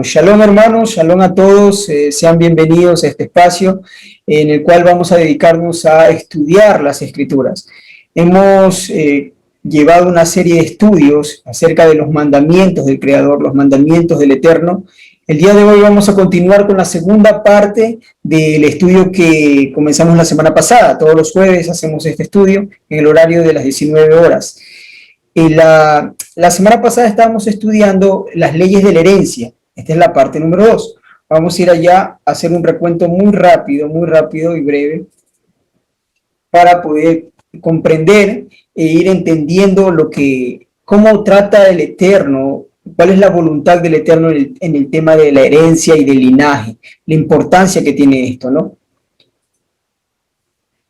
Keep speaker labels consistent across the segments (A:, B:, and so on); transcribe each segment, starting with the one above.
A: Shalom hermanos, shalom a todos, sean bienvenidos a este espacio en el cual vamos a dedicarnos a estudiar las Escrituras. Hemos llevado una serie de estudios acerca de los mandamientos del Creador, los mandamientos del Eterno. El día de hoy vamos a continuar con la segunda parte del estudio que comenzamos la semana pasada. Todos los jueves hacemos este estudio en el horario de las 19 horas. La semana pasada estábamos estudiando las leyes de la herencia. Esta es la parte número 2. Vamos a ir allá a hacer un recuento muy rápido y breve para poder comprender e ir entendiendo cómo trata el Eterno, cuál es la voluntad del Eterno en el tema de la herencia y del linaje, la importancia que tiene esto, ¿no?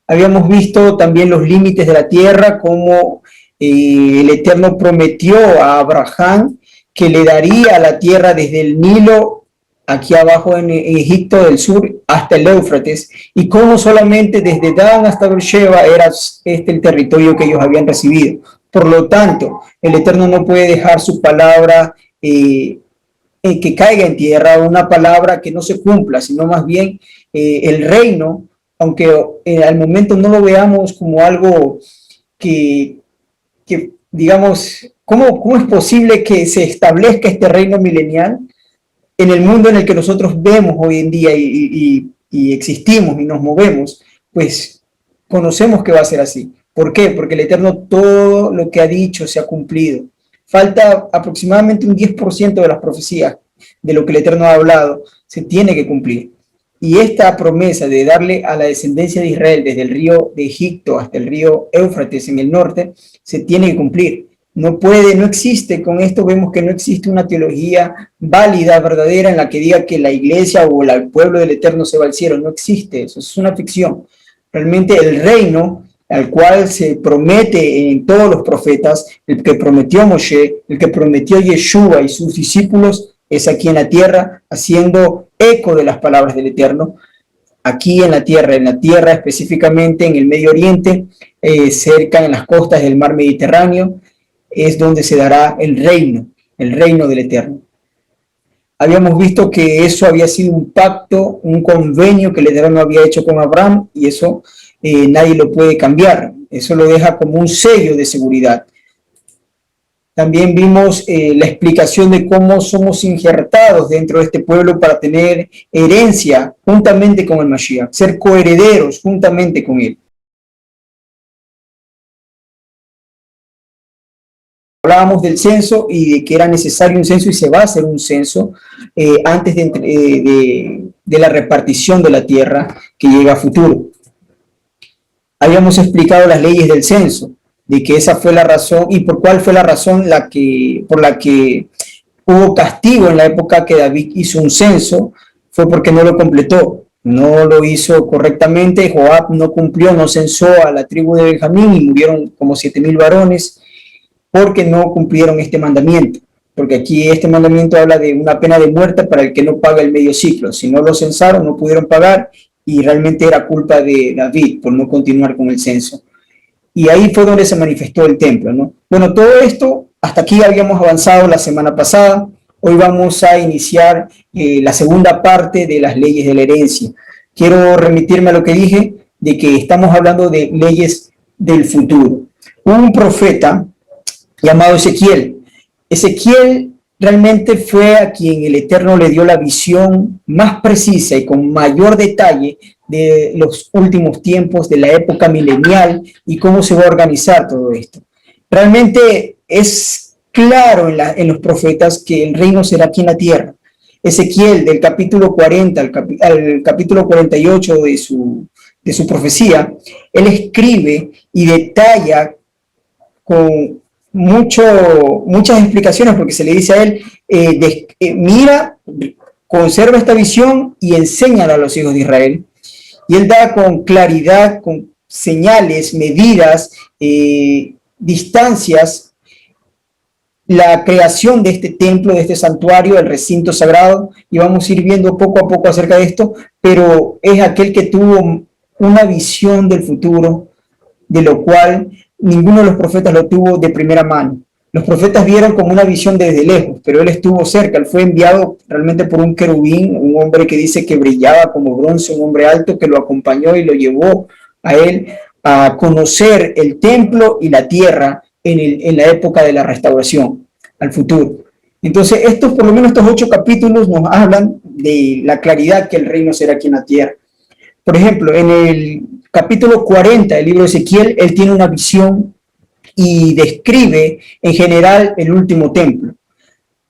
A: Habíamos visto también los límites de la tierra, cómo el Eterno prometió a Abraham que le daría la tierra desde el Nilo, aquí abajo en Egipto del sur, hasta el Éufrates, y cómo solamente desde Dan hasta Beersheba era el territorio que ellos habían recibido. Por lo tanto, el Eterno no puede dejar su palabra que caiga en tierra, una palabra que no se cumpla, sino más bien el reino, aunque al momento no lo veamos como algo que digamos, ¿cómo es posible que se establezca este reino milenial en el mundo en el que nosotros vemos hoy en día y existimos y nos movemos? Pues conocemos que va a ser así. ¿Por qué? Porque el Eterno todo lo que ha dicho se ha cumplido. Falta aproximadamente un 10% de las profecías de lo que el Eterno ha hablado, se tiene que cumplir. Y esta promesa de darle a la descendencia de Israel desde el río de Egipto hasta el río Éufrates en el norte, se tiene que cumplir. No existe, con esto vemos que no existe una teología válida, verdadera, en la que diga que la iglesia o el pueblo del Eterno se va al cielo. No existe eso, es una ficción. Realmente el reino al cual se promete en todos los profetas, el que prometió Moshe, el que prometió Yeshua y sus discípulos, es aquí en la tierra, haciendo eco de las palabras del Eterno, aquí en la tierra específicamente en el Medio Oriente, cerca en las costas del mar Mediterráneo, es donde se dará el reino del Eterno. Habíamos visto que eso había sido un pacto, un convenio que el Eterno había hecho con Abraham, y eso nadie lo puede cambiar, eso lo deja como un sello de seguridad. También vimos la explicación de cómo somos injertados dentro de este pueblo para tener herencia juntamente con el Mashiach, ser coherederos juntamente con él. Hablábamos del censo y de que era necesario un censo y se va a hacer un censo antes de la repartición de la tierra que llega a futuro. Habíamos explicado las leyes del censo, de que esa fue la razón y por cuál fue la razón por la que hubo castigo en la época que David hizo un censo, fue porque no lo completó, no lo hizo correctamente. Joab no cumplió, no censó a la tribu de Benjamín y murieron como 7,000 varones porque no cumplieron este mandamiento, porque aquí este mandamiento habla de una pena de muerte para el que no paga el medio ciclo. Si no lo censaron, no pudieron pagar y realmente era culpa de David por no continuar con el censo. Y ahí fue donde se manifestó el templo, ¿no? Bueno, todo esto, hasta aquí habíamos avanzado la semana pasada. Hoy vamos a iniciar la segunda parte de las leyes de la herencia. Quiero remitirme a lo que dije, de que estamos hablando de leyes del futuro. Un profeta llamado Ezequiel. Ezequiel realmente fue a quien el Eterno le dio la visión más precisa y con mayor detalle de los últimos tiempos, de la época milenial y cómo se va a organizar todo esto. Realmente es claro en los profetas que el reino será aquí en la tierra. Ezequiel, del capítulo 40 al capítulo 48 de su profecía, él escribe y detalla con muchas explicaciones, porque se le dice a él, mira, conserva esta visión y enséñala a los hijos de Israel. Y él da con claridad, con señales, medidas, distancias, la creación de este templo, de este santuario, el recinto sagrado, y vamos a ir viendo poco a poco acerca de esto, pero es aquel que tuvo una visión del futuro, de lo cual ninguno de los profetas lo tuvo de primera mano. Los profetas vieron como una visión desde lejos, pero él estuvo cerca, él fue enviado realmente por un querubín, un hombre que dice que brillaba como bronce, un hombre alto que lo acompañó y lo llevó a él a conocer el templo y la tierra en la época de la restauración, al futuro. Entonces, por lo menos estos 8 capítulos nos hablan de la claridad que el reino será aquí en la tierra. Por ejemplo, en el capítulo 40 del libro de Ezequiel, él tiene una visión y describe en general el último templo.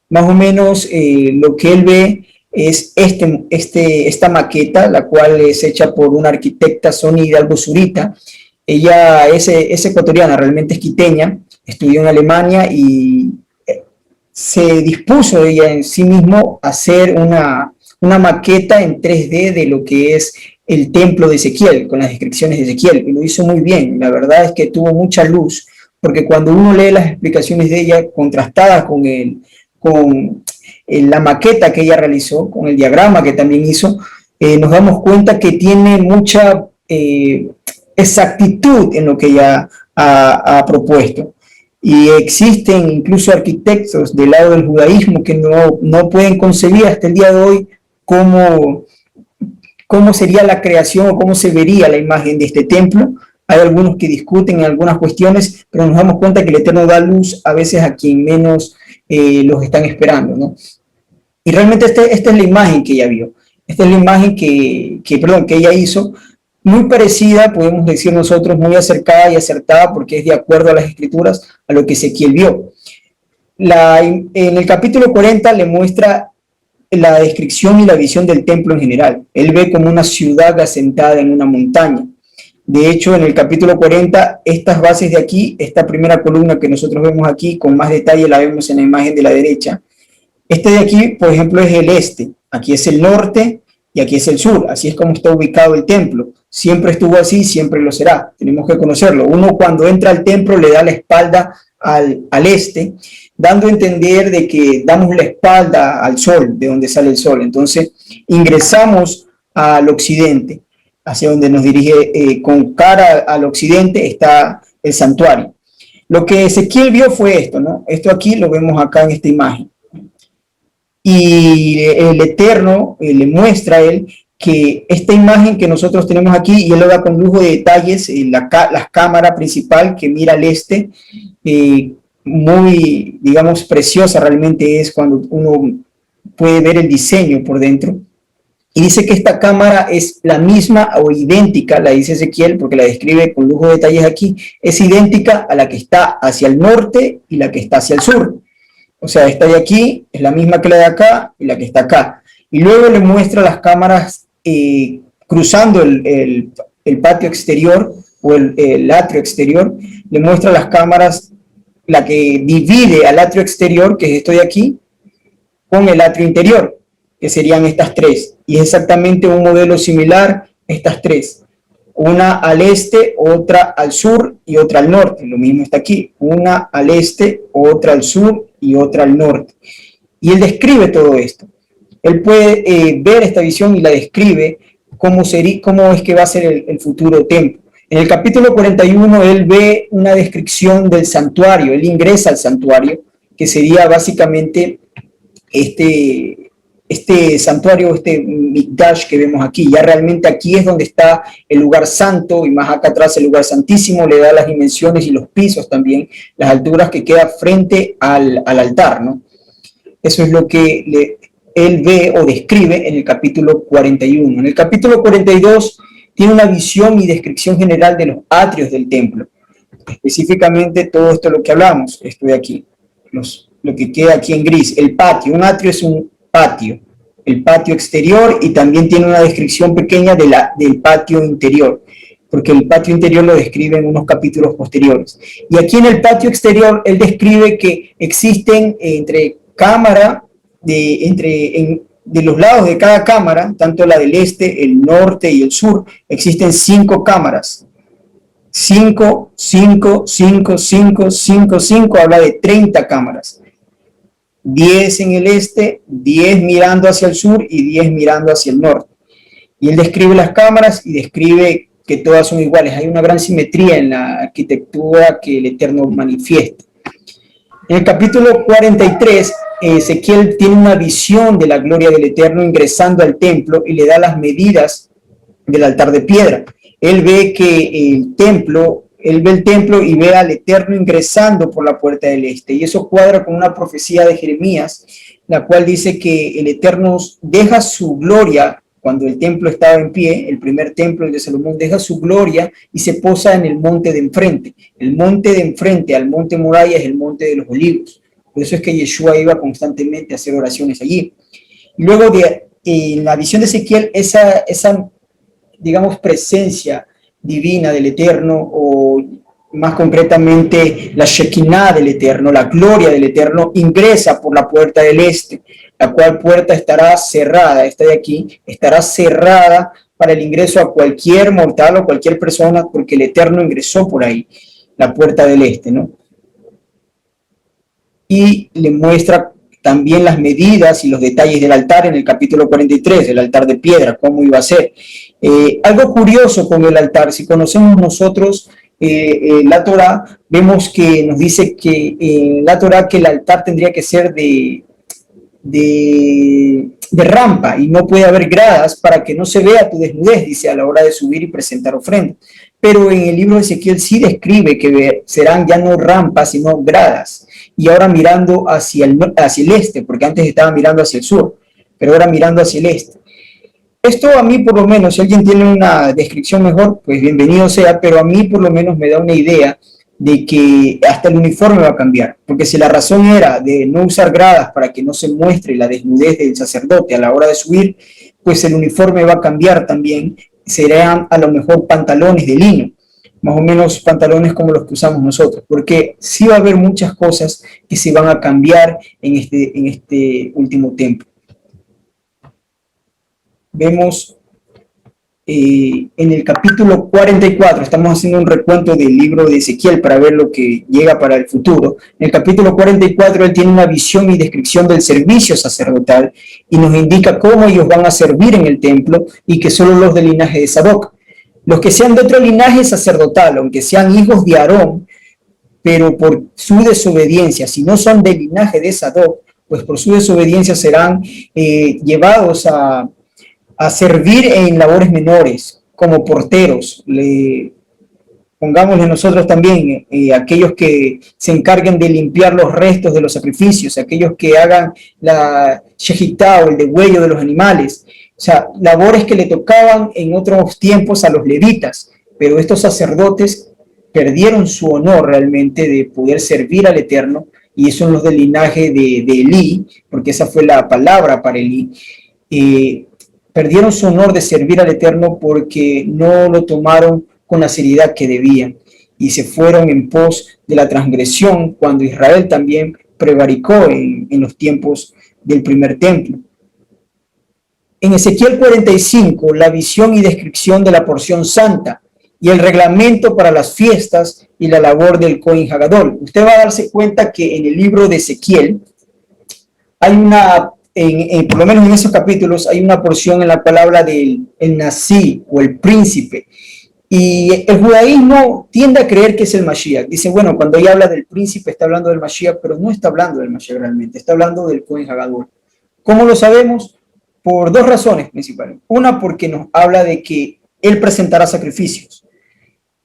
A: Más o menos lo que él ve es esta maqueta, la cual es hecha por una arquitecta, Sonia Hidalgo Zurita. Ella es ecuatoriana, realmente es quiteña, estudió en Alemania y se dispuso ella en sí mismo a hacer una maqueta en 3D de lo que es el templo de Ezequiel, con las descripciones de Ezequiel, y lo hizo muy bien. La verdad es que tuvo mucha luz, porque cuando uno lee las explicaciones de ella contrastadas con la maqueta que ella realizó, con el diagrama que también hizo, nos damos cuenta que tiene mucha exactitud en lo que ella ha propuesto. Y existen incluso arquitectos del lado del judaísmo que no pueden concebir hasta el día de hoy cómo sería la creación o cómo se vería la imagen de este templo. Hay algunos que discuten en algunas cuestiones, pero nos damos cuenta que el Eterno da luz a veces a quien menos los están esperando, ¿no? Y realmente esta es la imagen que ella vio. Esta es la imagen que ella hizo, muy parecida, podemos decir nosotros, muy acercada y acertada, porque es de acuerdo a las escrituras, a lo que Ezequiel vio. En el capítulo 40 le muestra la descripción y la visión del templo en general. Él ve como una ciudad asentada en una montaña. De hecho, en el capítulo 40, estas bases de aquí, esta primera columna que nosotros vemos aquí, con más detalle la vemos en la imagen de la derecha. Este de aquí, por ejemplo, es el este, aquí es el norte y aquí es el sur. Así es como está ubicado el templo. Siempre estuvo así, siempre lo será. Tenemos que conocerlo. Uno cuando entra al templo le da la espalda al este, dando a entender de que damos la espalda al sol, de donde sale el sol. Entonces, ingresamos al occidente, hacia donde nos dirige, con cara al occidente está el santuario. Lo que Ezequiel vio fue esto, ¿no? Esto aquí lo vemos acá en esta imagen. Y el Eterno le muestra a él que esta imagen que nosotros tenemos aquí, y él lo da con lujo de detalles, la cámara principal que mira al este, muy, digamos, preciosa realmente es cuando uno puede ver el diseño por dentro. Y dice que esta cámara es la misma o idéntica, la dice Ezequiel, porque la describe con lujo de detalles aquí, es idéntica a la que está hacia el norte y la que está hacia el sur. O sea, esta de aquí es la misma que la de acá y la que está acá. Y luego le muestra las cámaras cruzando el patio exterior o el atrio exterior. Le muestra las cámaras, la que divide al atrio exterior, que es esto de aquí, con el atrio interior, que serían estas 3. Y es exactamente un modelo similar, estas 3. Una al este, otra al sur y otra al norte. Lo mismo está aquí. Una al este, otra al sur y otra al norte. Y él describe todo esto. Él puede ver esta visión y la describe cómo es que va a ser el futuro templo. En el capítulo 41 él ve una descripción del santuario. Él ingresa al santuario, que sería básicamente este santuario, este Mikdash que vemos aquí. Ya realmente aquí es donde está el lugar santo, y más acá atrás el lugar santísimo. Le da las dimensiones y los pisos también, las alturas que queda frente al altar, ¿no? Eso es lo que él ve o describe en el capítulo 41. En el capítulo 42 tiene una visión y descripción general de los atrios del templo. Específicamente todo esto de lo que hablamos, esto de aquí, lo que queda aquí en gris, el patio. Un atrio es un patio, el patio exterior, y también tiene una descripción pequeña del patio interior, porque el patio interior lo describe en unos capítulos posteriores. Y aquí en el patio exterior él describe que existen entre cámara, de los lados de cada cámara, tanto la del este, el norte y el sur, existen 5 cámaras. 5, 5, 5, 5, 5, 5, habla de 30 cámaras. 10 en el este, 10 mirando hacia el sur y 10 mirando hacia el norte. Y él describe las cámaras y describe que todas son iguales. Hay una gran simetría en la arquitectura que el Eterno manifiesta. En el capítulo 43, Ezequiel tiene una visión de la gloria del Eterno ingresando al templo y le da las medidas del altar de piedra. Él ve el templo y ve al Eterno ingresando por la puerta del este. Y eso cuadra con una profecía de Jeremías, la cual dice que el Eterno deja su gloria cuando el templo estaba en pie, el primer templo de Salomón, deja su gloria y se posa en el monte de enfrente. El monte de enfrente al monte Moriah es el monte de los olivos. Por eso es que Yeshua iba constantemente a hacer oraciones allí. Y luego en la visión de Ezequiel, esa digamos, presencia divina del Eterno, o más concretamente la Shekinah del Eterno, la gloria del Eterno, ingresa por la puerta del este, la cual puerta estará cerrada, esta de aquí, estará cerrada para el ingreso a cualquier mortal o cualquier persona, porque el Eterno ingresó por ahí, la puerta del este, ¿no? Y le muestra también las medidas y los detalles del altar en el capítulo 43, el altar de piedra, cómo iba a ser. Algo curioso con el altar, si conocemos nosotros la Torah, vemos que nos dice que la Torah que el altar tendría que ser de rampa y no puede haber gradas para que no se vea tu desnudez, dice, a la hora de subir y presentar ofrendas. Pero en el libro de Ezequiel sí describe que serán ya no rampas, sino gradas. Y ahora mirando hacia el este, porque antes estaba mirando hacia el sur, pero ahora mirando hacia el este. Esto a mí por lo menos, si alguien tiene una descripción mejor, pues bienvenido sea, pero a mí por lo menos me da una idea de que hasta el uniforme va a cambiar, porque si la razón era de no usar gradas para que no se muestre la desnudez del sacerdote a la hora de subir, pues el uniforme va a cambiar también, serán a lo mejor pantalones de lino, más o menos pantalones como los que usamos nosotros, porque sí va a haber muchas cosas que se van a cambiar en este último tiempo. Vemos en el capítulo 44, estamos haciendo un recuento del libro de Ezequiel para ver lo que llega para el futuro. En el capítulo 44 él tiene una visión y descripción del servicio sacerdotal y nos indica cómo ellos van a servir en el templo y que solo los del linaje de Sadoc. Los que sean de otro linaje sacerdotal, aunque sean hijos de Aarón, pero por su desobediencia, si no son del linaje de Sadoc, pues por su desobediencia serán llevados a servir en labores menores, como porteros. Pongámosle nosotros también aquellos que se encarguen de limpiar los restos de los sacrificios, aquellos que hagan la shejitá o el degüello de los animales. O sea, labores que le tocaban en otros tiempos a los levitas, pero estos sacerdotes perdieron su honor realmente de poder servir al Eterno, y son los del linaje de Elí, porque esa fue la palabra para Elí. Perdieron su honor de servir al Eterno porque no lo tomaron con la seriedad que debían y se fueron en pos de la transgresión cuando Israel también prevaricó en los tiempos del primer templo. En Ezequiel 45, la visión y descripción de la porción santa y el reglamento para las fiestas y la labor del Cohen Hagadol. Usted va a darse cuenta que en el libro de Ezequiel hay una... por lo menos en esos capítulos hay una porción en la cual habla del Nasi o el príncipe, y el judaísmo tiende a creer que es el Mashiach. Dice, bueno, cuando ella habla del príncipe está hablando del Mashiach, pero no está hablando del Mashiach realmente, está hablando del Cohen Hagadol. ¿Cómo lo sabemos? Por dos razones principales. Una, porque nos habla de que él presentará sacrificios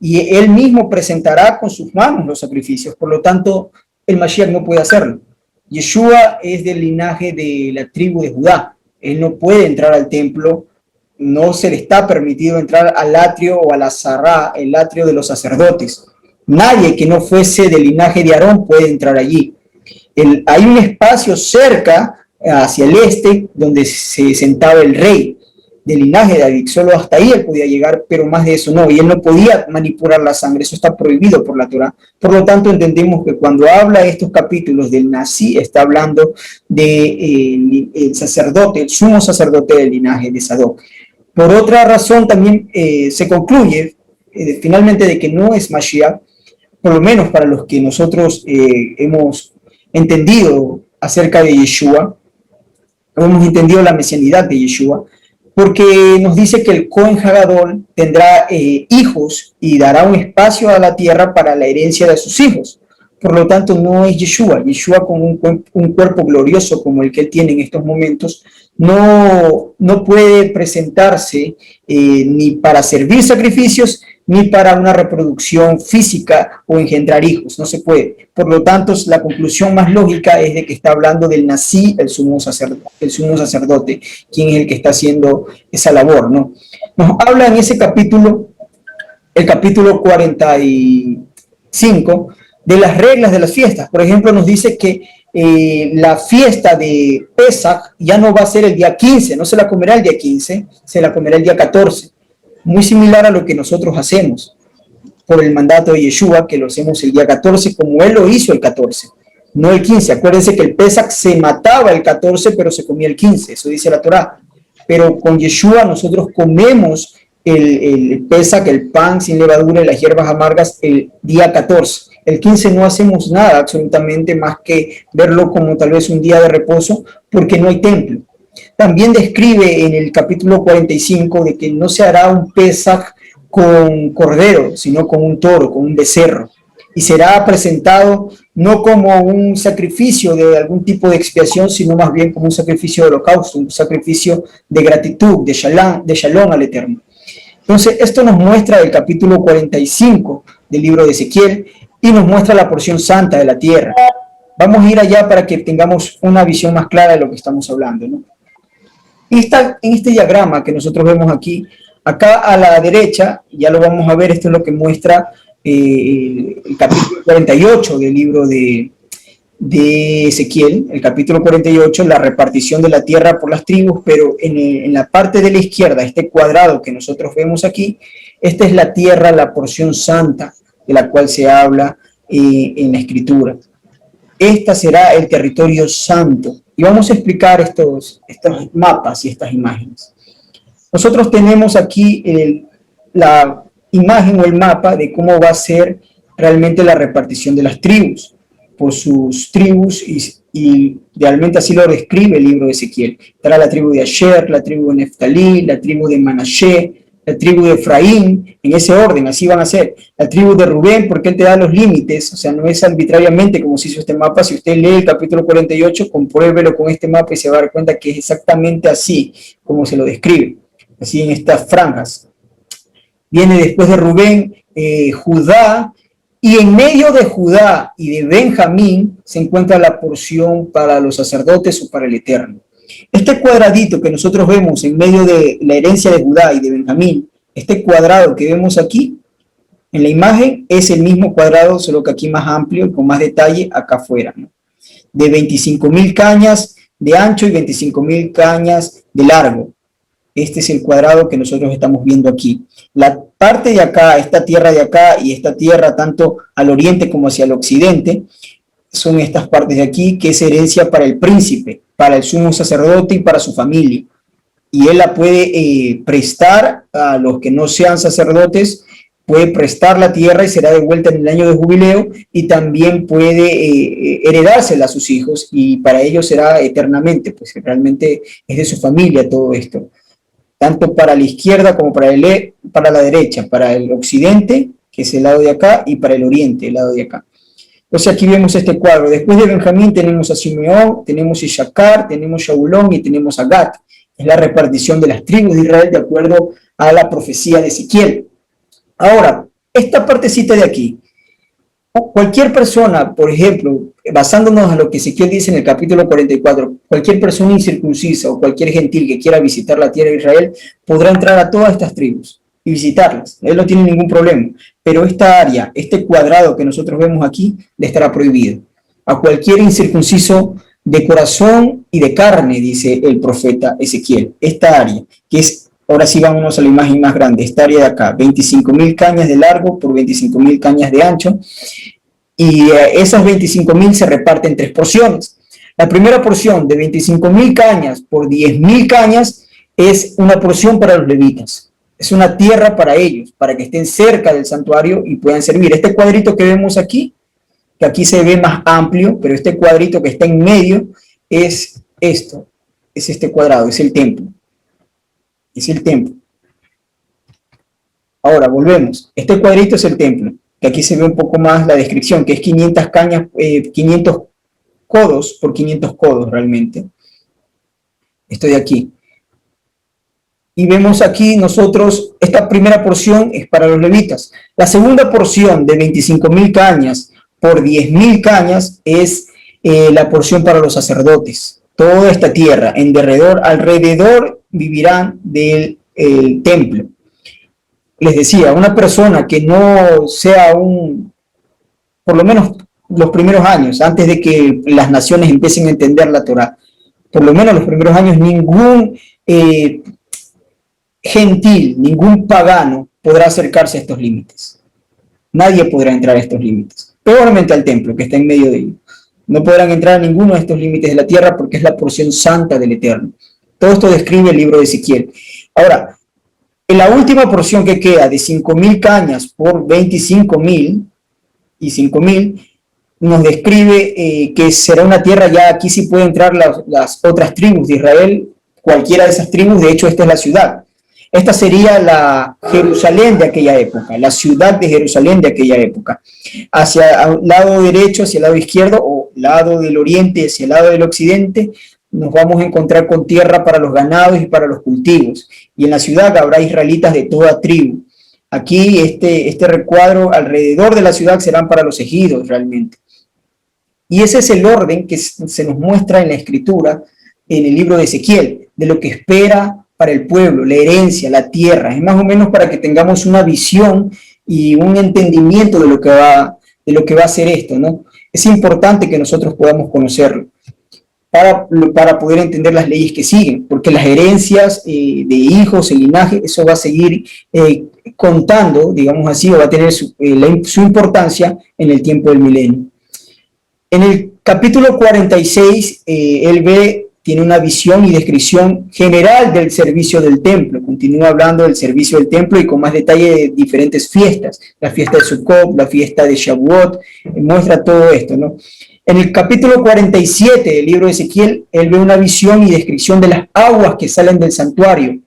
A: y él mismo presentará con sus manos los sacrificios, por lo tanto el Mashiach no puede hacerlo. Yeshua es del linaje de la tribu de Judá. Él no puede entrar al templo, no se le está permitido entrar al atrio o a la zará, el atrio de los sacerdotes. Nadie que no fuese del linaje de Aarón puede entrar allí. Hay un espacio cerca, hacia el este, donde se sentaba el rey del linaje de David. Solo hasta ahí él podía llegar, pero más de eso no. Y él no podía manipular la sangre, eso está prohibido por la Torah. Por lo tanto, entendemos que cuando habla estos capítulos del Nasi, está hablando de el sacerdote, el sumo sacerdote del linaje de Sadoc. Por otra razón, también se concluye finalmente de que no es Mashiach, por lo menos para los que nosotros hemos entendido acerca de Yeshua, hemos entendido la mesianidad de Yeshua, porque nos dice que el Cohen Hagadol tendrá hijos y dará un espacio a la tierra para la herencia de sus hijos. por lo tanto no es Yeshua. Yeshua con un cuerpo glorioso como el que él tiene en estos momentos, no puede presentarse ni para servir sacrificios, ni para una reproducción física o engendrar hijos, no se puede. Por lo tanto, la conclusión más lógica es de que está hablando del Nasí, el sumo sacerdote, quien es el que está haciendo esa labor, ¿no? Nos habla en ese capítulo, el capítulo 45, de las reglas de las fiestas. Por ejemplo, nos dice que la fiesta de Pesach ya no va a ser el día 15, no se la comerá el día 15, se la comerá el día 14. Muy similar a lo que nosotros hacemos por el mandato de Yeshua, que lo hacemos el día 14, como él lo hizo el 14, no el 15. Acuérdense que el Pesach se mataba el 14, pero se comía el 15, eso dice la Torá. Pero con Yeshua nosotros comemos el Pesach, el pan sin levadura y las hierbas amargas el día 14. El 15 no hacemos nada absolutamente más que verlo como tal vez un día de reposo, porque no hay templo. También describe en el capítulo 45 de que no se hará un Pesach con cordero, sino con un toro, con un becerro. Y será presentado no como un sacrificio de algún tipo de expiación, sino más bien como un sacrificio de holocausto, un sacrificio de gratitud, de shalom al Eterno. Entonces, esto nos muestra el capítulo 45 del libro de Ezequiel y nos muestra la porción santa de la tierra. Vamos a ir allá para que tengamos una visión más clara de lo que estamos hablando, ¿no? En este diagrama que nosotros vemos aquí, acá a la derecha, ya lo vamos a ver, esto es lo que muestra el capítulo 48 del libro de Ezequiel, el capítulo 48, la repartición de la tierra por las tribus, pero en la parte de la izquierda, este cuadrado que nosotros vemos aquí, esta es la tierra, la porción santa de la cual se habla en la escritura. Esta será el territorio santo. Y vamos a explicar estos mapas y estas imágenes. Nosotros tenemos aquí la imagen o el mapa de cómo va a ser realmente la repartición de las tribus, por sus tribus, y realmente así lo describe el libro de Ezequiel. Estará la tribu de Asher, la tribu de Neftalí, la tribu de Manashe, la tribu de Efraín, en ese orden, así van a ser. La tribu de Rubén, porque él te da los límites, o sea, no es arbitrariamente como se hizo este mapa. Si usted lee el capítulo 48, compruébelo con este mapa y se va a dar cuenta que es exactamente así como se lo describe, así en estas franjas. Viene después de Rubén, Judá, y en medio de Judá y de Benjamín se encuentra la porción para los sacerdotes o para el Eterno. Este cuadradito que nosotros vemos en medio de la herencia de Judá y de Benjamín, este cuadrado que vemos aquí en la imagen es el mismo cuadrado, solo que aquí más amplio y con más detalle acá afuera, ¿no? De 25.000 cañas de ancho y 25.000 cañas de largo. Este es el cuadrado que nosotros estamos viendo aquí. La parte de acá, esta tierra de acá y esta tierra tanto al oriente como hacia el occidente, son estas partes de aquí, que es herencia para el príncipe, para el sumo sacerdote y para su familia. Y él la puede prestar a los que no sean sacerdotes, puede prestar la tierra y será devuelta en el año de jubileo, y también puede heredársela a sus hijos, y para ellos será eternamente, pues realmente es de su familia todo esto. Tanto para la izquierda como para la derecha, para el occidente, que es el lado de acá, y para el oriente, el lado de acá. Entonces aquí vemos este cuadro. Después de Benjamín tenemos a Simeón, tenemos a Ishacar, tenemos a Shaulón y tenemos a Gad. Es la repartición de las tribus de Israel de acuerdo a la profecía de Ezequiel. Ahora, esta partecita de aquí, cualquier persona, por ejemplo, basándonos en lo que Ezequiel dice en el capítulo 44, cualquier persona incircuncisa o cualquier gentil que quiera visitar la tierra de Israel podrá entrar a todas estas tribus y visitarlas. Él no tiene ningún problema. Pero esta área, este cuadrado que nosotros vemos aquí, le estará prohibido. A cualquier incircunciso de corazón y de carne, dice el profeta Ezequiel. Esta área, que es, ahora sí vámonos a la imagen más grande, esta área de acá, 25.000 cañas de largo por 25.000 cañas de ancho, y esas 25.000 se reparten en 3 porciones. La primera porción de 25.000 cañas por 10.000 cañas es una porción para los levitas. Es una tierra para ellos, para que estén cerca del santuario y puedan servir. Este cuadrito que vemos aquí, que aquí se ve más amplio, pero este cuadrito que está en medio es esto, es este cuadrado, es el templo. Es el templo. Ahora, volvemos. Este cuadrito es el templo. que aquí se ve un poco más la descripción, que es 500 cañas, 500 codos por 500 codos realmente. Estoy aquí. Y vemos aquí nosotros, esta primera porción es para los levitas. La segunda porción de 25.000 cañas por 10.000 cañas es la porción para los sacerdotes. Toda esta tierra, alrededor vivirán del templo. Les decía, una persona que no sea por lo menos los primeros años, antes de que las naciones empiecen a entender la Torá, por lo menos los primeros años, ningún gentil, ningún pagano podrá acercarse a estos límites. Nadie podrá entrar a estos límites. Peormente al templo que está en medio de ellos. No podrán entrar a ninguno de estos límites de la tierra porque es la porción santa del Eterno. Todo esto describe el libro de Ezequiel. Ahora, en la última porción que queda de 5.000 cañas por 25.000 y 5.000, nos describe que será una tierra, ya aquí sí pueden entrar las otras tribus de Israel, cualquiera de esas tribus. De hecho, esta es la ciudad. Esta sería la Jerusalén de aquella época, la ciudad de Jerusalén de aquella época. Hacia el lado derecho, hacia el lado izquierdo, o lado del oriente, hacia el lado del occidente, nos vamos a encontrar con tierra para los ganados y para los cultivos. Y en la ciudad habrá israelitas de toda tribu. Aquí este recuadro alrededor de la ciudad serán para los ejidos realmente. Y ese es el orden que se nos muestra en la escritura, en el libro de Ezequiel, de lo que espera para el pueblo, la herencia, la tierra. Es más o menos para que tengamos una visión y un entendimiento de lo que va a ser esto, ¿no? Es importante que nosotros podamos conocerlo para poder entender las leyes que siguen, porque las herencias de hijos, el linaje, eso va a seguir contando, digamos así, o va a tener su importancia en el tiempo del milenio. En el capítulo 46, tiene una visión y descripción general del servicio del templo. Continúa hablando del servicio del templo y con más detalle de diferentes fiestas. La fiesta de Sukkot, la fiesta de Shavuot, muestra todo esto, ¿no? En el capítulo 47 del libro de Ezequiel, él ve una visión y descripción de las aguas que salen del santuario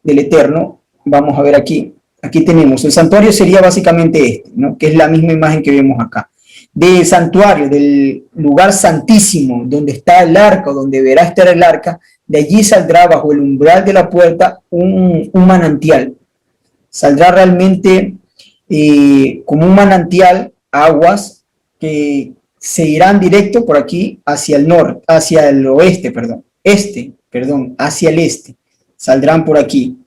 A: del Eterno. Vamos a ver aquí. Aquí tenemos, el santuario sería básicamente este, ¿no? Que es la misma imagen que vemos acá. Del santuario, del lugar santísimo, donde está el arca, donde deberá estar el arca, de allí saldrá bajo el umbral de la puerta un manantial. Saldrá realmente como un manantial, aguas que se irán directo por aquí hacia el norte, hacia el oeste, hacia el este. Saldrán por aquí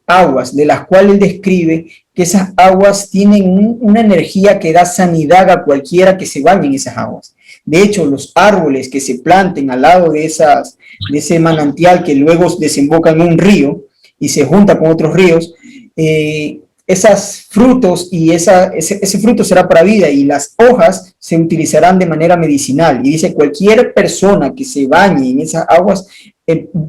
A: aguas, de las cuales describe que esas aguas tienen una energía que da sanidad a cualquiera que se bañe en esas aguas. De hecho, los árboles que se planten al lado de ese manantial que luego desemboca en un río y se junta con otros ríos, esos frutos y ese fruto será para vida, y las hojas se utilizarán de manera medicinal. Y dice, cualquier persona que se bañe en esas aguas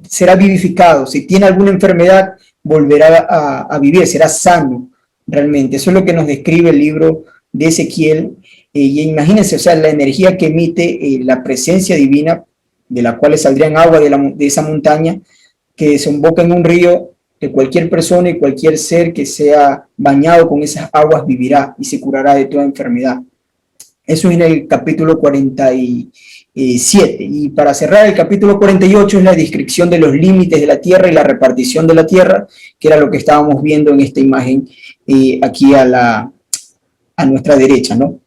A: será vivificado. Si tiene alguna enfermedad, volverá a vivir, será sano realmente. Eso es lo que nos describe el libro de Ezequiel. Y imagínense, o sea, la energía que emite la presencia divina, de la cual saldrían agua de esa montaña, que desemboca en un río. De cualquier persona y cualquier ser que sea bañado con esas aguas vivirá y se curará de toda enfermedad. Eso es en el capítulo 47. Y para cerrar, el capítulo 48 es la descripción de los límites de la tierra y la repartición de la tierra, que era lo que estábamos viendo en esta imagen aquí a nuestra derecha, ¿no?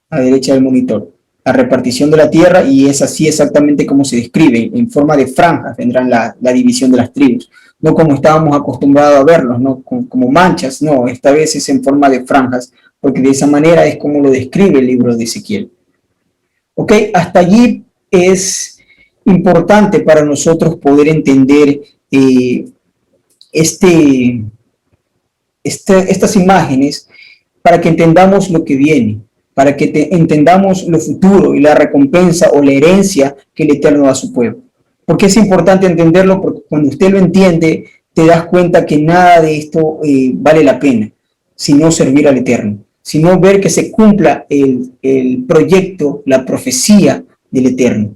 A: A la derecha del monitor. La repartición de la tierra, y es así exactamente como se describe, en forma de franjas vendrán la división de las tribus. No como estábamos acostumbrados a verlos, ¿no? Como manchas, no, esta vez es en forma de franjas, porque de esa manera es como lo describe el libro de Ezequiel. Ok, hasta allí es importante para nosotros poder entender estas imágenes, para que entendamos lo que viene, para que entendamos lo futuro y la recompensa o la herencia que el Eterno da a su pueblo. ¿Por qué es importante entenderlo? Porque cuando usted lo entiende, te das cuenta que nada de esto vale la pena, sino servir al Eterno, sino ver que se cumpla el proyecto, la profecía del Eterno.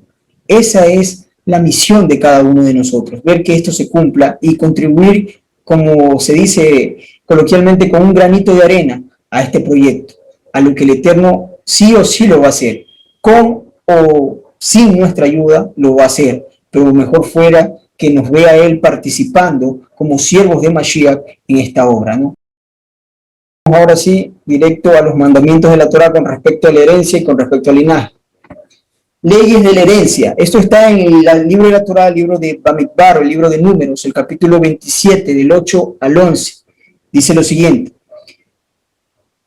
A: Esa es la misión de cada uno de nosotros, ver que esto se cumpla y contribuir, como se dice coloquialmente con un granito de arena a este proyecto, a lo que el Eterno sí o sí lo va a hacer, con o sin nuestra ayuda lo va a hacer, pero mejor fuera que nos vea Él participando como siervos de Mashiach en esta obra, ¿no? Ahora sí, directo a los mandamientos de la Torah con respecto a la herencia y con respecto al linaje. Leyes de la herencia. Esto está en el libro de la Torah, el libro de Bamidbar, el libro de Números, el capítulo 27, del 8 al 11. Dice lo siguiente: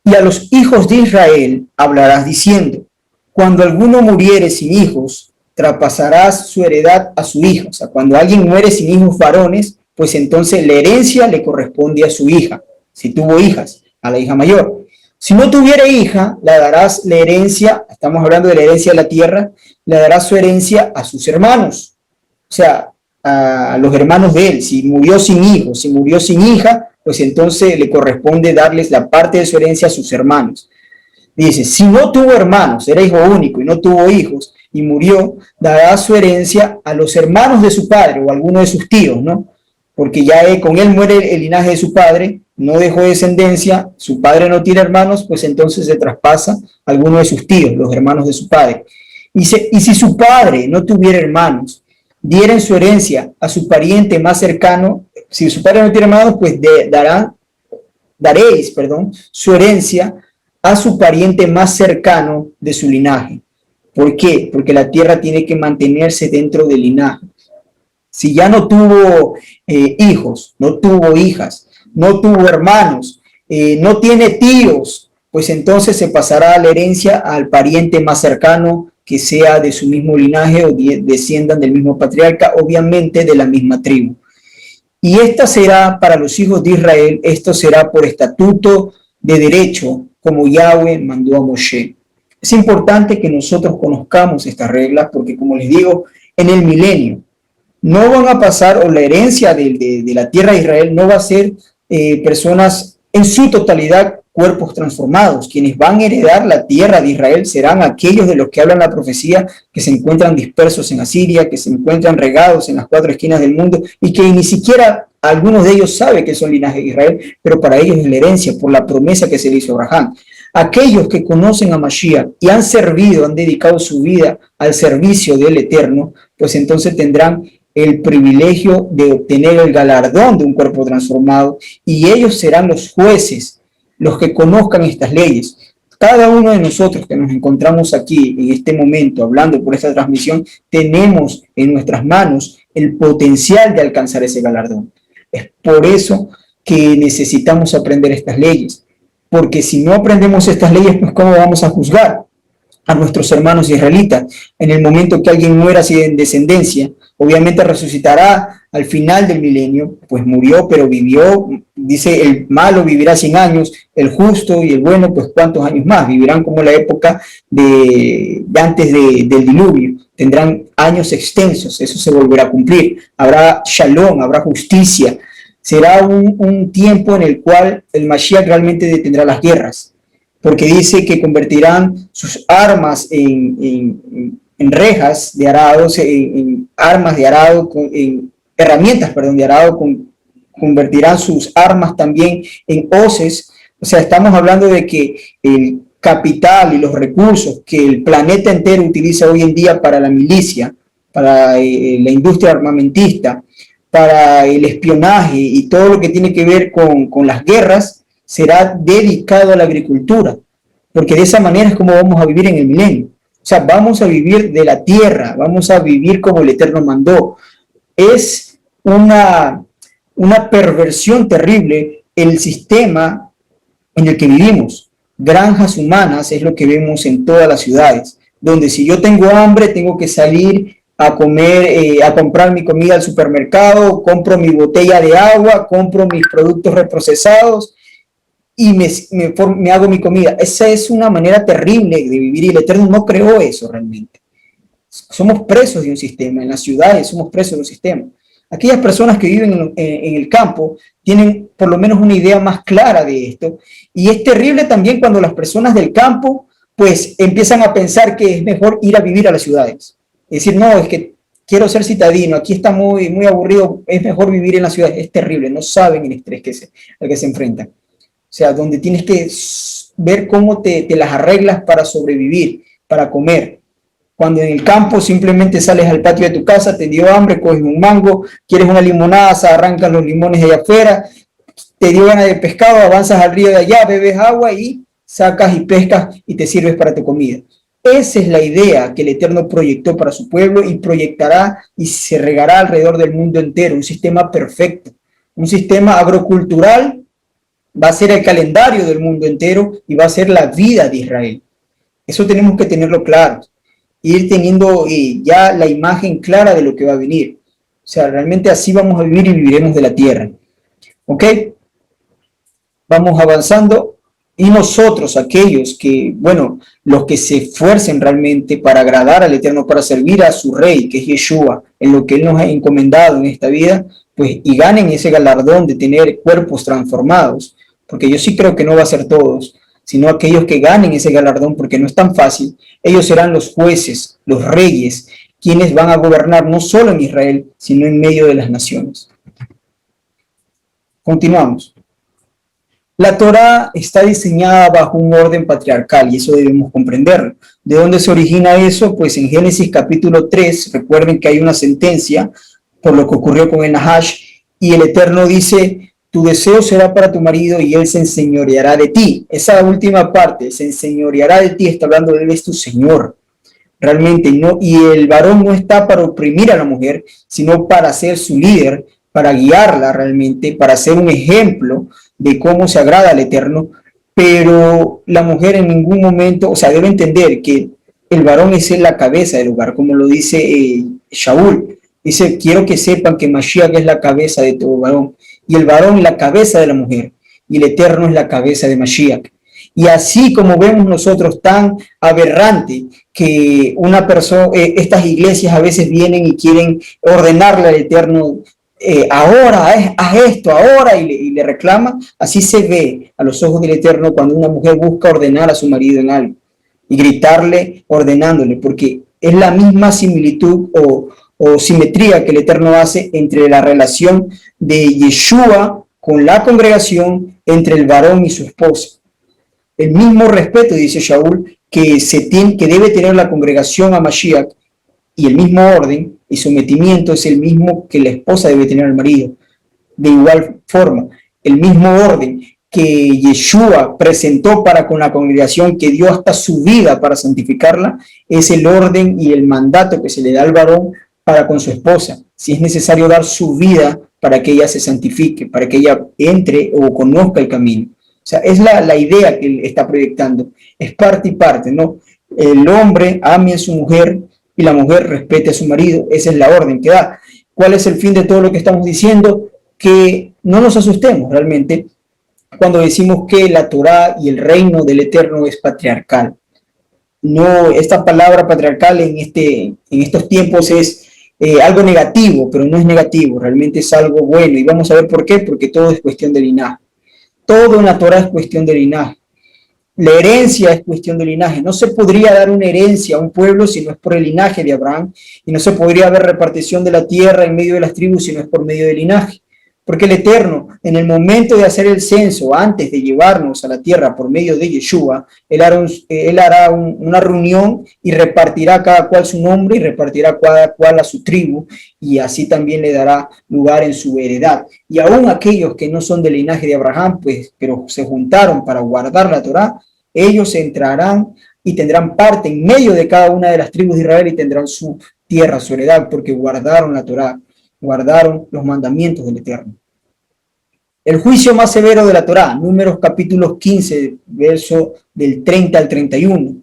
A: y a los hijos de Israel hablarás diciendo, cuando alguno muriere sin hijos, traspasarás su heredad a su hija. O sea, cuando alguien muere sin hijos varones, pues entonces la herencia le corresponde a su hija. Si tuvo hijas, a la hija mayor. Si no tuviera hija, le darás la herencia, estamos hablando de la herencia de la tierra, le darás su herencia a sus hermanos. O sea, a los hermanos de él. Si murió sin hijos, si murió sin hija, pues entonces le corresponde darles la parte de su herencia a sus hermanos. Dice, si no tuvo hermanos, era hijo único y no tuvo hijos y murió, dará su herencia a los hermanos de su padre o a alguno de sus tíos, ¿no? Porque ya con él muere el linaje de su padre, no dejó descendencia, su padre no tiene hermanos, pues entonces se traspasa a alguno de sus tíos, los hermanos de su padre. Y si su padre no tuviera hermanos, dieren su herencia a su pariente más cercano, si su padre no tiene hermanos, pues daréis su herencia a su pariente más cercano de su linaje. ¿Por qué? Porque la tierra tiene que mantenerse dentro del linaje. Si ya no tuvo hijos, no tuvo hijas, no tuvo hermanos, no tiene tíos, pues entonces se pasará la herencia al pariente más cercano que sea de su mismo linaje o desciendan del mismo patriarca, obviamente de la misma tribu. Y esta será para los hijos de Israel, esto será por estatuto de derecho, como Yahweh mandó a Moshe. Es importante que nosotros conozcamos estas reglas porque, como les digo, en el milenio no van a pasar, o la herencia de la tierra de Israel no va a ser personas en su totalidad, cuerpos transformados. Quienes van a heredar la tierra de Israel serán aquellos de los que hablan la profecía, que se encuentran dispersos en Asiria, que se encuentran regados en las cuatro esquinas del mundo y que ni siquiera algunos de ellos saben que son linaje de Israel, pero para ellos es la herencia por la promesa que se le hizo a Abraham. Aquellos que conocen a Mashiach y han servido, han dedicado su vida al servicio del Eterno, pues entonces tendrán el privilegio de obtener el galardón de un cuerpo transformado y ellos serán los jueces, los que conozcan estas leyes. Cada uno de nosotros que nos encontramos aquí en este momento hablando por esta transmisión, tenemos en nuestras manos el potencial de alcanzar ese galardón. Es por eso que necesitamos aprender estas leyes, porque si no aprendemos estas leyes, pues ¿cómo vamos a juzgar a nuestros hermanos israelitas? En el momento que alguien muera sin descendencia, obviamente resucitará al final del milenio, pues murió, pero vivió. Dice, el malo vivirá 100 años, el justo y el bueno, pues cuántos años más, vivirán como la época de antes del diluvio, tendrán años extensos, eso se volverá a cumplir, habrá shalom, habrá justicia, será un tiempo en el cual el Mashiach realmente detendrá las guerras, porque dice que convertirán sus armas en rejas de arado, en armas de arado, en herramientas, de arado, convertirán sus armas también en hoces. O sea, estamos hablando de que el capital y los recursos que el planeta entero utiliza hoy en día para la milicia, para la industria armamentista, para el espionaje y todo lo que tiene que ver con las guerras, será dedicado a la agricultura, porque de esa manera es como vamos a vivir en el milenio. O sea, vamos a vivir de la tierra, vamos a vivir como el Eterno mandó. Es una perversión terrible el sistema en el que vivimos. Granjas humanas es lo que vemos en todas las ciudades, donde si yo tengo hambre tengo que salir a comer, a comprar mi comida al supermercado, compro mi botella de agua, compro mis productos reprocesados y me hago mi comida. Esa es una manera terrible de vivir y el Eterno no creó eso realmente. Somos presos de un sistema, en las ciudades somos presos de un sistema. Aquellas personas que viven en el campo tienen por lo menos una idea más clara de esto y es terrible también cuando las personas del campo pues empiezan a pensar que es mejor ir a vivir a las ciudades. Es decir, no, es que quiero ser citadino, aquí está muy, muy aburrido, es mejor vivir en la ciudad, es terrible, no saben el estrés al que se enfrentan. O sea, donde tienes que ver cómo te las arreglas para sobrevivir, para comer. Cuando en el campo simplemente sales al patio de tu casa, te dio hambre, coges un mango, quieres una limonada, arrancas los limones de allá afuera, te dio ganas de pescado, avanzas al río de allá, bebes agua y sacas y pescas y te sirves para tu comida. Esa es la idea que el Eterno proyectó para su pueblo y proyectará y se regará alrededor del mundo entero, un sistema perfecto, un sistema agrocultural, va a ser el calendario del mundo entero y va a ser la vida de Israel. Eso tenemos que tenerlo claro, ir teniendo ya la imagen clara de lo que va a venir. O sea, realmente así vamos a vivir y viviremos de la tierra. ¿Ok? Vamos avanzando. Y nosotros, aquellos que, bueno, los que se esfuercen realmente para agradar al Eterno, para servir a su Rey, que es Yeshua, en lo que Él nos ha encomendado en esta vida, pues y ganen ese galardón de tener cuerpos transformados, porque yo sí creo que no va a ser todos, sino aquellos que ganen ese galardón, porque no es tan fácil. Ellos serán los jueces, los reyes, quienes van a gobernar no solo en Israel, sino en medio de las naciones. Continuamos. La Torá está diseñada bajo un orden patriarcal y eso debemos comprenderlo. ¿De dónde se origina eso? Pues en Génesis capítulo 3, recuerden que hay una sentencia por lo que ocurrió con el Nahash y el Eterno dice, tu deseo será para tu marido y él se enseñoreará de ti. Esa última parte, se enseñoreará de ti, está hablando de él es tu Señor. Realmente no, y el varón no está para oprimir a la mujer, sino para ser su líder, para guiarla realmente, para ser un ejemplo de cómo se agrada al Eterno, pero la mujer en ningún momento, o sea, debe entender que el varón es la cabeza del hogar, como lo dice Shaul. Dice, quiero que sepan que Mashiach es la cabeza de todo varón, y el varón es la cabeza de la mujer, y el Eterno es la cabeza de Mashiach. Y así como vemos nosotros tan aberrante que una persona, estas iglesias a veces vienen y quieren ordenarle al Eterno, ahora, haz esto, ahora, y le reclama, así se ve a los ojos del Eterno cuando una mujer busca ordenar a su marido en algo y gritarle ordenándole, porque es la misma similitud o simetría que el Eterno hace entre la relación de Yeshua con la congregación, entre el varón y su esposa. El mismo respeto, dice Shaul, que debe tener la congregación a Mashiach, y el mismo orden y sometimiento es el mismo que la esposa debe tener al marido. De igual forma, el mismo orden que Yeshua presentó para con la congregación, que dio hasta su vida para santificarla, es el orden y el mandato que se le da al varón para con su esposa. Si es necesario dar su vida para que ella se santifique, para que ella entre o conozca el camino. O sea, es la idea que él está proyectando. Es parte y parte, ¿no? El hombre ame a su mujer y la mujer respete a su marido. Esa es la orden que da. ¿Cuál es el fin de todo lo que estamos diciendo? Que no nos asustemos realmente cuando decimos que la Torá y el reino del Eterno es patriarcal. No, esta palabra patriarcal en estos tiempos es algo negativo, pero no es negativo, realmente es algo bueno. Y vamos a ver por qué, porque todo es cuestión de linaje. Todo en la Torá es cuestión de linaje. La herencia es cuestión de linaje. No se podría dar una herencia a un pueblo si no es por el linaje de Abraham, y no se podría haber repartición de la tierra en medio de las tribus si no es por medio del linaje. Porque el Eterno, en el momento de hacer el censo, antes de llevarnos a la tierra por medio de Yeshua, Él hará una reunión y repartirá cada cual su nombre y repartirá cada cual a su tribu, y así también le dará lugar en su heredad. Y aún aquellos que no son del linaje de Abraham, pues, pero se juntaron para guardar la Torá, ellos entrarán y tendrán parte en medio de cada una de las tribus de Israel y tendrán su tierra, su heredad, porque guardaron la Torá, guardaron los mandamientos del Eterno. El juicio más severo de la Torá, Números capítulos 15, verso del 30 al 31.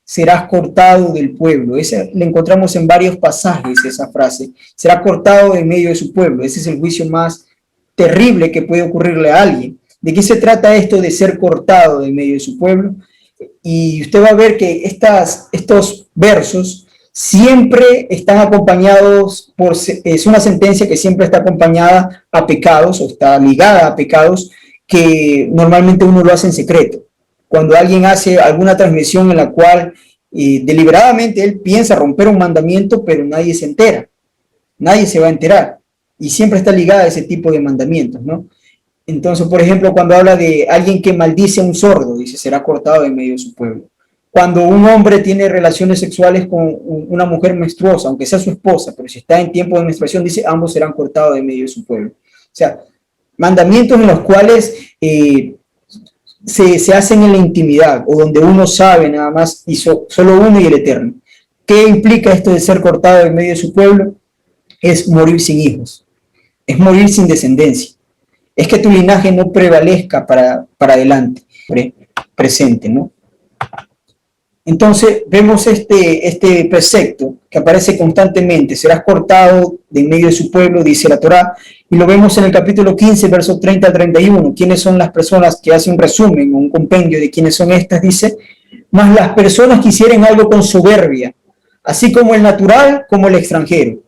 A: Serás cortado del pueblo. Esa le encontramos en varios pasajes, esa frase. Será cortado en medio de su pueblo. Ese es el juicio más terrible que puede ocurrirle a alguien. ¿De qué se trata esto de ser cortado en medio de su pueblo? Y usted va a ver que estos versos siempre están acompañados es una sentencia que siempre está acompañada a pecados o está ligada a pecados que normalmente uno lo hace en secreto. Cuando alguien hace alguna transgresión en la cual deliberadamente él piensa romper un mandamiento, pero nadie se entera. nadie se va a enterar. Y siempre está ligada a ese tipo de mandamientos, ¿no? Entonces, por ejemplo, cuando habla de alguien que maldice a un sordo, dice, será cortado en medio de su pueblo. Cuando un hombre tiene relaciones sexuales con una mujer menstruosa, aunque sea su esposa, pero si está en tiempo de menstruación, dice, ambos serán cortados en medio de su pueblo. O sea, mandamientos en los cuales se hacen en la intimidad, o donde uno sabe nada más, y solo uno y el Eterno. ¿Qué implica esto de ser cortado en medio de su pueblo? Es morir sin hijos, es morir sin descendencia, es que tu linaje no prevalezca para adelante, presente, ¿no? Entonces vemos este precepto que aparece constantemente, serás cortado de en medio de su pueblo, dice la Torá, y lo vemos en el capítulo 15, versos 30 a 31. ¿Quiénes son las personas que hacen un resumen o un compendio de quiénes son estas? Dice, mas las personas que hicieren algo con soberbia, así como el natural como el extranjero,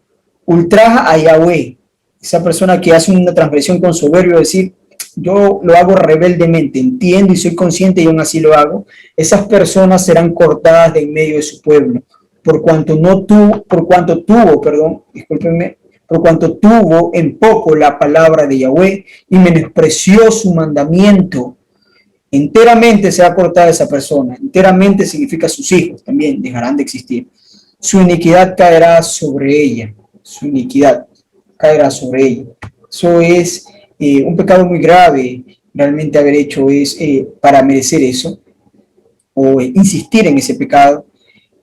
A: ultraja a Yahweh, esa persona que hace una transgresión con soberbia, es decir, yo lo hago rebeldemente, entiendo y soy consciente y aún así lo hago, esas personas serán cortadas de en medio de su pueblo, por cuanto tuvo en poco la palabra de Yahweh y menospreció su mandamiento. Enteramente será cortada esa persona, enteramente significa sus hijos también dejarán de existir. Su iniquidad caerá sobre ella, su iniquidad caerá sobre ella. Eso es un pecado muy grave, realmente haber hecho es para merecer eso, o insistir en ese pecado.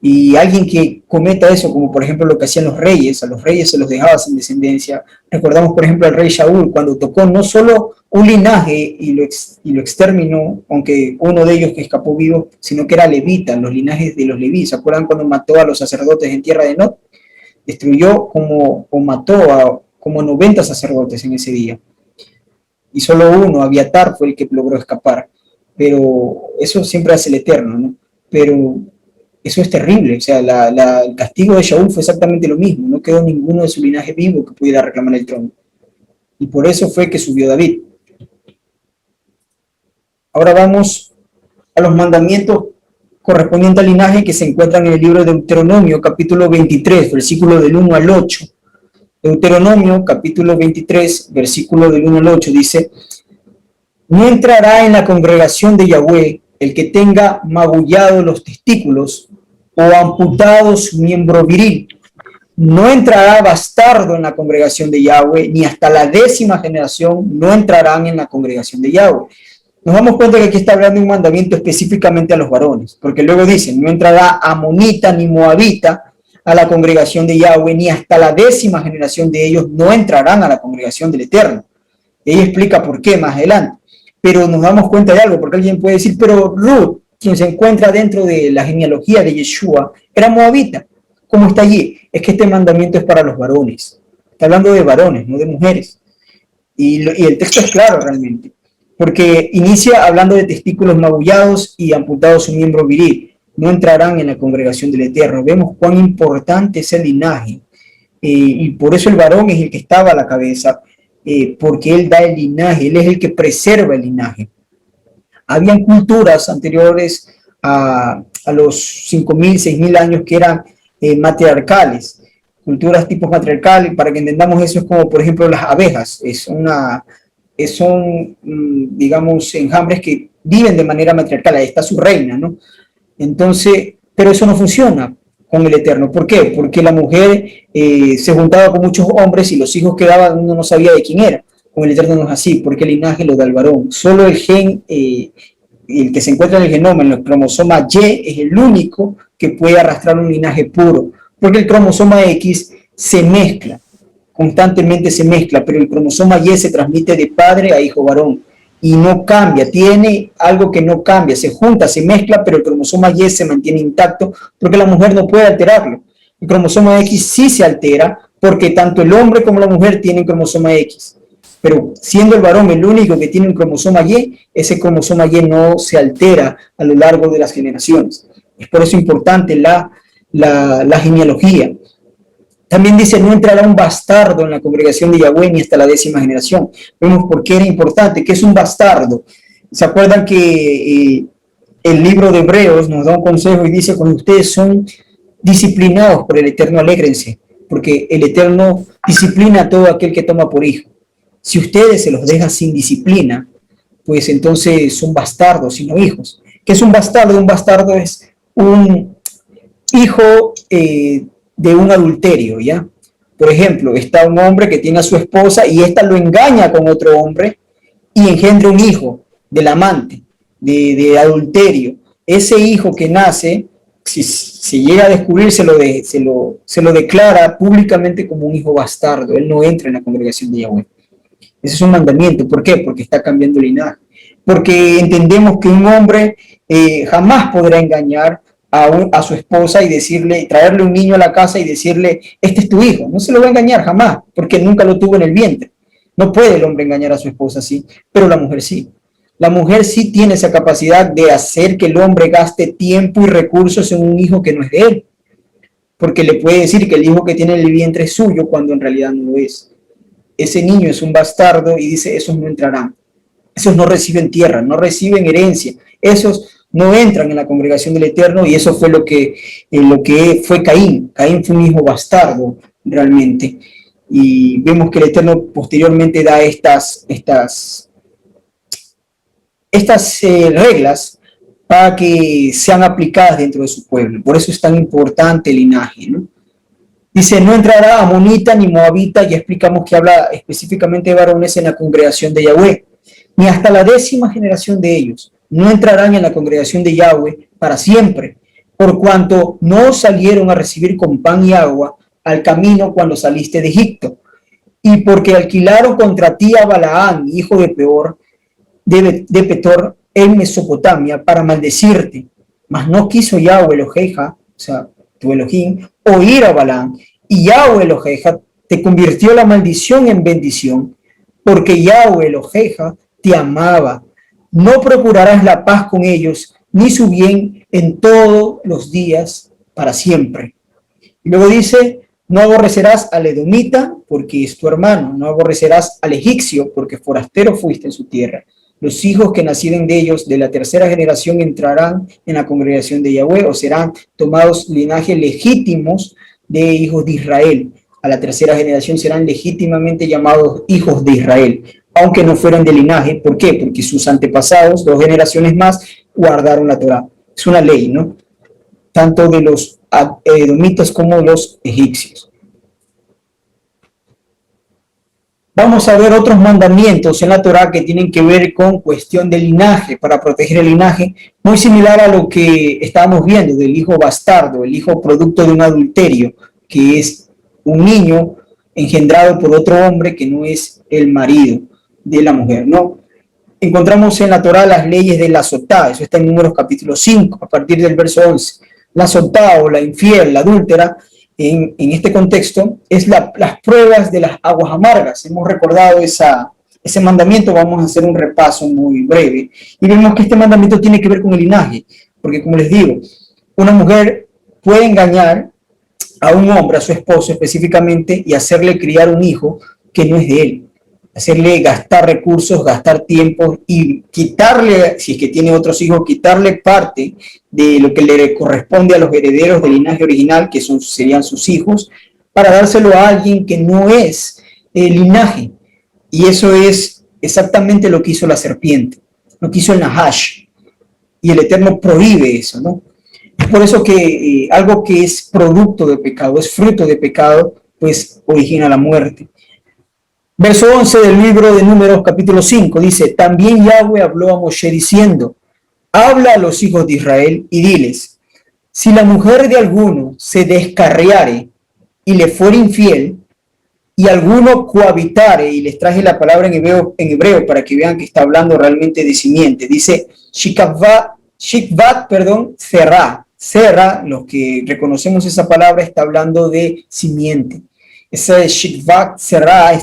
A: Y alguien que cometa eso, como por ejemplo lo que hacían los reyes, a los reyes se los dejaba sin descendencia. Recordamos por ejemplo al rey Shaul, cuando tocó no solo un linaje y lo exterminó, aunque uno de ellos que escapó vivo, sino que era levita, los linajes de los levíes. ¿Se acuerdan cuando mató a los sacerdotes en tierra de Nod? Destruyó o mató a como 90 sacerdotes en ese día. Y solo uno, Abiatar, fue el que logró escapar. Pero eso siempre hace el Eterno, ¿no? Pero eso es terrible, o sea, el castigo de Shaul fue exactamente lo mismo, no quedó ninguno de su linaje vivo que pudiera reclamar el trono. Y por eso fue que subió David. Ahora vamos a los mandamientos correspondientes al linaje que se encuentran en el libro de Deuteronomio, capítulo 23, versículo del 1 al 8. Deuteronomio, capítulo 23, versículo del 1 al 8, dice, no entrará en la congregación de Yahweh el que tenga magullado los testículos o amputado su miembro viril. No entrará bastardo en la congregación de Yahweh, ni hasta la 10ª generación no entrarán en la congregación de Yahweh. Nos damos cuenta que aquí está hablando de un mandamiento específicamente a los varones, porque luego dicen, no entrará amonita ni moabita a la congregación de Yahweh, ni hasta la 10ª generación de ellos no entrarán a la congregación del Eterno. Y ella explica por qué más adelante. Pero nos damos cuenta de algo, porque alguien puede decir, pero Ruth, quien se encuentra dentro de la genealogía de Yeshua, era moabita. ¿Cómo está allí? Es que este mandamiento es para los varones. Está hablando de varones, no de mujeres. Y el texto es claro realmente, porque inicia hablando de testículos magullados y amputados su miembro viril. No entrarán en la congregación del Eterno. Vemos cuán importante es el linaje. Y por eso el varón es el que estaba a la cabeza, porque él da el linaje, él es el que preserva el linaje. Habían culturas anteriores a los 5.000, 6.000 años que eran matriarcales, culturas tipos matriarcales. Para que entendamos eso, es como por ejemplo las abejas, son digamos enjambres que viven de manera matriarcal, ahí está su reina, ¿no? Entonces, pero eso no funciona con el Eterno. ¿Por qué? Porque la mujer se juntaba con muchos hombres y los hijos quedaban, uno no sabía de quién era. Con el Eterno no es así, porque el linaje lo da el varón. Solo el gen, el que se encuentra en el genoma, en el cromosoma Y, es el único que puede arrastrar un linaje puro, porque el cromosoma X se mezcla, constantemente se mezcla, pero el cromosoma Y se transmite de padre a hijo varón. Y no cambia, tiene algo que no cambia, se junta, se mezcla, pero el cromosoma Y se mantiene intacto porque la mujer no puede alterarlo. El cromosoma X sí se altera porque tanto el hombre como la mujer tienen cromosoma X, pero siendo el varón el único que tiene un cromosoma Y, ese cromosoma Y no se altera a lo largo de las generaciones. Es por eso importante la genealogía. También dice, no entrará un bastardo en la congregación de Yahweh ni hasta la 10ª generación. Vemos por qué era importante. ¿Qué es un bastardo? ¿Se acuerdan que el libro de Hebreos nos da un consejo y dice, cuando ustedes son disciplinados por el Eterno, alégrense, porque el Eterno disciplina a todo aquel que toma por hijo. Si ustedes se los dejan sin disciplina, pues entonces son bastardos y no hijos. ¿Qué es un bastardo? Un bastardo es un hijo de un adulterio, ¿ya? Por ejemplo, está un hombre que tiene a su esposa y ésta lo engaña con otro hombre y engendra un hijo del amante, de adulterio. Ese hijo que nace, si se llega a descubrir, se lo declara públicamente como un hijo bastardo. Él no entra en la congregación de Yahweh. Ese es un mandamiento. ¿Por qué? Porque está cambiando el linaje. Porque entendemos que un hombre jamás podrá engañar a su esposa y decirle, traerle un niño a la casa y decirle, este es tu hijo. No se lo va a engañar jamás, porque nunca lo tuvo en el vientre. No puede el hombre engañar a su esposa así, pero la mujer sí. La mujer sí tiene esa capacidad de hacer que el hombre gaste tiempo y recursos en un hijo que no es de él, porque le puede decir que el hijo que tiene en el vientre es suyo cuando en realidad no lo es. Ese niño es un bastardo y dice, esos no entrarán. Esos no reciben tierra, no reciben herencia. Esos no entran en la congregación del Eterno, y eso fue lo que fue Caín. Caín fue un hijo bastardo realmente. Y vemos que el Eterno posteriormente da estas reglas para que sean aplicadas dentro de su pueblo. Por eso es tan importante el linaje, ¿no? Dice, no entrará amonita ni moabita, ya explicamos que habla específicamente de varones en la congregación de Yahweh, ni hasta la 10ª generación de ellos. No entrarán en la congregación de Yahweh para siempre, por cuanto no salieron a recibir con pan y agua al camino cuando saliste de Egipto, y porque alquilaron contra ti a Balaán, hijo de Peor, de Petor, en Mesopotamia, para maldecirte. Mas no quiso Yahweh Eloheja, o sea, tu Elohim, oír a Balaam, y Yahweh Eloheja te convirtió la maldición en bendición, porque Yahweh Eloheja te amaba. No procurarás la paz con ellos, ni su bien en todos los días para siempre. Y luego dice, no aborrecerás al edomita, porque es tu hermano. No aborrecerás al egipcio, porque forastero fuiste en su tierra. Los hijos que nacieren de ellos de la 3ª generación entrarán en la congregación de Yahweh, o serán tomados linajes legítimos de hijos de Israel. A la 3ª generación serán legítimamente llamados hijos de Israel, aunque no fueran de linaje. ¿Por qué? Porque sus antepasados, 2 generaciones más, guardaron la Torá. Es una ley, ¿no? Tanto de los edomitas como los egipcios. Vamos a ver otros mandamientos en la Torá que tienen que ver con cuestión de linaje, para proteger el linaje, muy similar a lo que estábamos viendo del hijo bastardo, el hijo producto de un adulterio, que es un niño engendrado por otro hombre que no es el marido de la mujer, ¿no? Encontramos en la Torá las leyes de la sotá, eso está en Números capítulo 5, a partir del verso 11. La sotá, o la infiel, la adúltera, en este contexto, es las pruebas de las aguas amargas. Hemos recordado ese mandamiento, vamos a hacer un repaso muy breve. Y vemos que este mandamiento tiene que ver con el linaje, porque como les digo, una mujer puede engañar a un hombre, a su esposo específicamente, y hacerle criar un hijo que no es de él. Hacerle gastar recursos, gastar tiempo y quitarle, si es que tiene otros hijos, quitarle parte de lo que le corresponde a los herederos del linaje original, que serían sus hijos, para dárselo a alguien que no es el linaje. Y eso es exactamente lo que hizo la serpiente, lo que hizo el Nahash. Y el Eterno prohíbe eso, ¿no? Es por eso que algo que es producto de pecado, es fruto de pecado, pues origina la muerte. Verso 11 del libro de Números, capítulo 5, dice, también Yahweh habló a Moshe diciendo, habla a los hijos de Israel y diles, si la mujer de alguno se descarriare y le fuere infiel, y alguno cohabitare, y les traje la palabra en hebreo para que vean que está hablando realmente de simiente, dice, shikvat, cerra, los que reconocemos esa palabra, está hablando de simiente. Ese Shikvat Será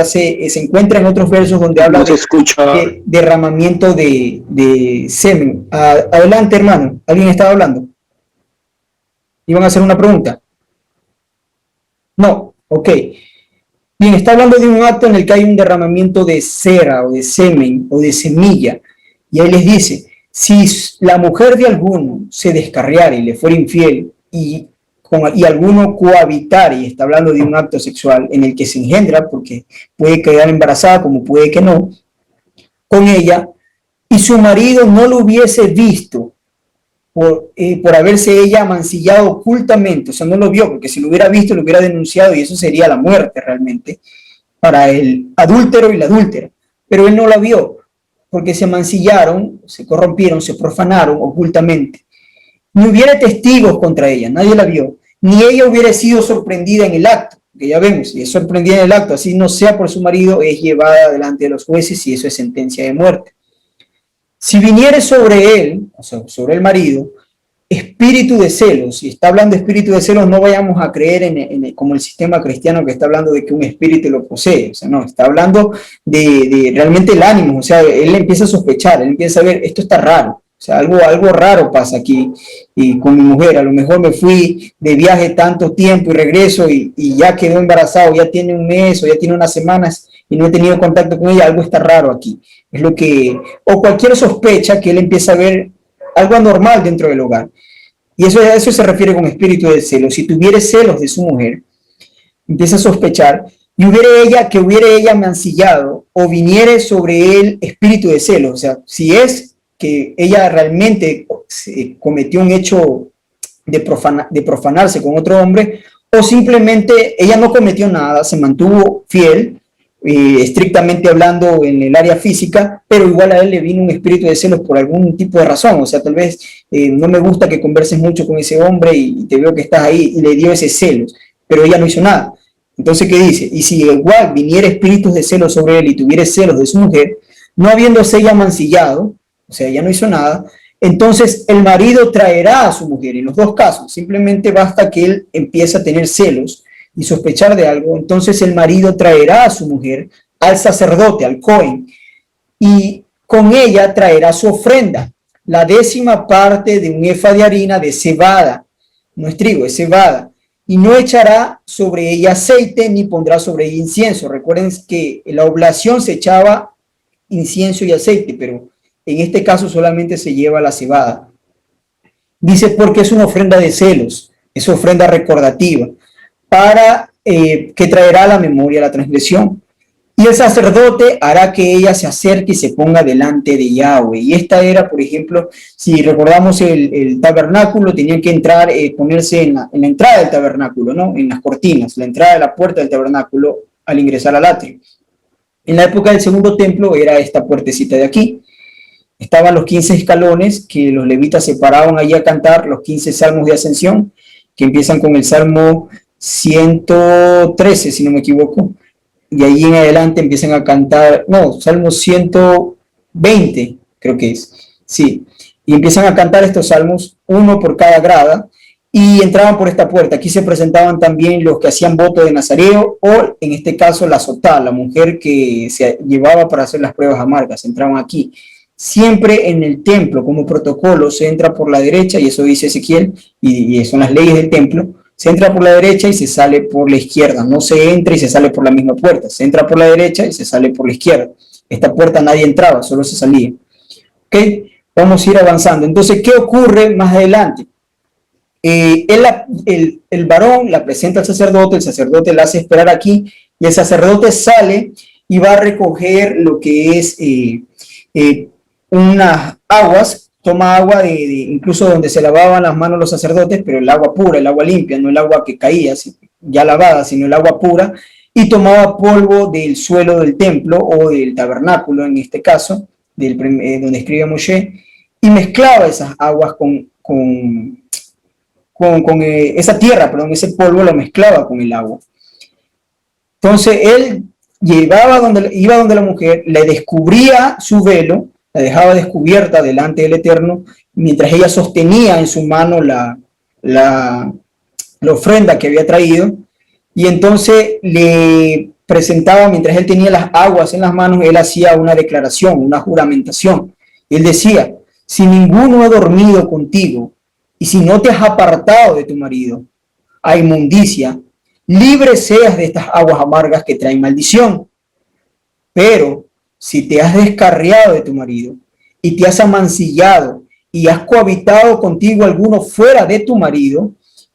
A: se encuentra en otros versos donde habla
B: No se
A: de
B: escucha.
A: derramamiento de semen. Adelante, hermano. ¿Alguien estaba hablando? ¿Iban a hacer una pregunta? No, ok. Bien, está hablando de un acto en el que hay un derramamiento de cera o de semen o de semilla. Y ahí les dice, si la mujer de alguno se descarriare y le fuera infiel y y alguno cohabitar, y está hablando de un acto sexual en el que se engendra, porque puede quedar embarazada como puede que no, con ella, y su marido no lo hubiese visto por haberse ella mancillado ocultamente, o sea, no lo vio, porque si lo hubiera visto, lo hubiera denunciado y eso sería la muerte realmente para el adúltero y la adúltera, pero él no la vio, porque se mancillaron, se corrompieron, se profanaron ocultamente. Ni hubiera testigos contra ella, nadie la vio, ni ella hubiera sido sorprendida en el acto, que ya vemos, si es sorprendida en el acto, así no sea por su marido, es llevada delante de los jueces y eso es sentencia de muerte. Si viniere sobre él, o sea, sobre el marido, espíritu de celos, si está hablando de espíritu de celos, no vayamos a creer como el sistema cristiano que está hablando de que un espíritu lo posee, o sea, no, está hablando de realmente el ánimo, o sea, él empieza a sospechar, él empieza a ver, esto está raro, o sea, algo raro pasa aquí y con mi mujer, a lo mejor me fui de viaje tanto tiempo y regreso y ya quedó embarazado, ya tiene un mes o ya tiene unas semanas y no he tenido contacto con ella, algo está raro aquí, es lo que, o cualquier sospecha que él empieza a ver algo anormal dentro del hogar. Y a eso se refiere con espíritu de celo. Si tuviere celos de su mujer, empieza a sospechar, y hubiera ella mancillado, o viniere sobre él espíritu de celo, o sea, si es que ella realmente cometió un hecho de profanarse con otro hombre, o simplemente ella no cometió nada, se mantuvo fiel, estrictamente hablando en el área física, pero igual a él le vino un espíritu de celos por algún tipo de razón, o sea, tal vez no me gusta que converses mucho con ese hombre y te veo que estás ahí, y le dio ese celos, pero ella no hizo nada. Entonces, ¿qué dice? Y si igual viniera espíritus de celos sobre él y tuviera celos de su mujer, no habiéndose ella mancillado, o sea, ella no hizo nada, entonces el marido traerá a su mujer, en los dos casos, simplemente basta que él empiece a tener celos y sospechar de algo, entonces el marido traerá a su mujer al sacerdote, al Cohen, y con ella traerá su ofrenda, la 10ª parte de un efa de harina de cebada, no es trigo, es cebada, y no echará sobre ella aceite ni pondrá sobre ella incienso. Recuerden que en la oblación se echaba incienso y aceite, pero en este caso solamente se lleva la cebada. Dice porque es una ofrenda de celos, es ofrenda recordativa, para que traerá a la memoria la transgresión. Y el sacerdote hará que ella se acerque y se ponga delante de Yahweh. Y esta era, por ejemplo, si recordamos el tabernáculo, tenían que entrar, ponerse en la entrada del tabernáculo, ¿no? En las cortinas, la entrada de la puerta del tabernáculo al ingresar al atrio. En la época del segundo templo era esta puertecita de aquí. Estaban los 15 escalones que los levitas se paraban allí a cantar, los 15 salmos de ascensión, que empiezan con el salmo 113, si no me equivoco, y ahí en adelante empiezan a cantar, no, salmo 120, creo que es, sí, y empiezan a cantar estos salmos, uno por cada grada, y entraban por esta puerta. Aquí se presentaban también los que hacían voto de nazareo, o en este caso la sotá, la mujer que se llevaba para hacer las pruebas amargas, entraban aquí. Siempre en el templo, como protocolo, se entra por la derecha, y eso dice Ezequiel, y son las leyes del templo. Se entra por la derecha y se sale por la izquierda. No se entra y se sale por la misma puerta. Se entra por la derecha y se sale por la izquierda. Esta puerta nadie entraba, solo se salía. ¿Ok? Vamos a ir avanzando. Entonces, ¿qué ocurre más adelante? El varón la presenta al sacerdote, el sacerdote la hace esperar aquí, y el sacerdote sale y va a recoger lo que es unas aguas, toma agua incluso donde se lavaban las manos los sacerdotes, pero el agua pura, el agua limpia, no el agua que caía ya lavada, sino el agua pura, y tomaba polvo del suelo del templo o del tabernáculo, en este caso, donde escribe Moshe, y mezclaba esas aguas con esa tierra, perdón, ese polvo lo mezclaba con el agua. Entonces él iba donde la mujer, le descubría su velo, la dejaba descubierta delante del Eterno, mientras ella sostenía en su mano la ofrenda que había traído, y entonces le presentaba, mientras él tenía las aguas en las manos, él hacía una declaración, una juramentación. Él decía: si ninguno ha dormido contigo, y si no te has apartado de tu marido a inmundicia, libre seas de estas aguas amargas que traen maldición. Pero si te has descarriado de tu marido y te has amancillado y has cohabitado contigo alguno fuera de tu marido,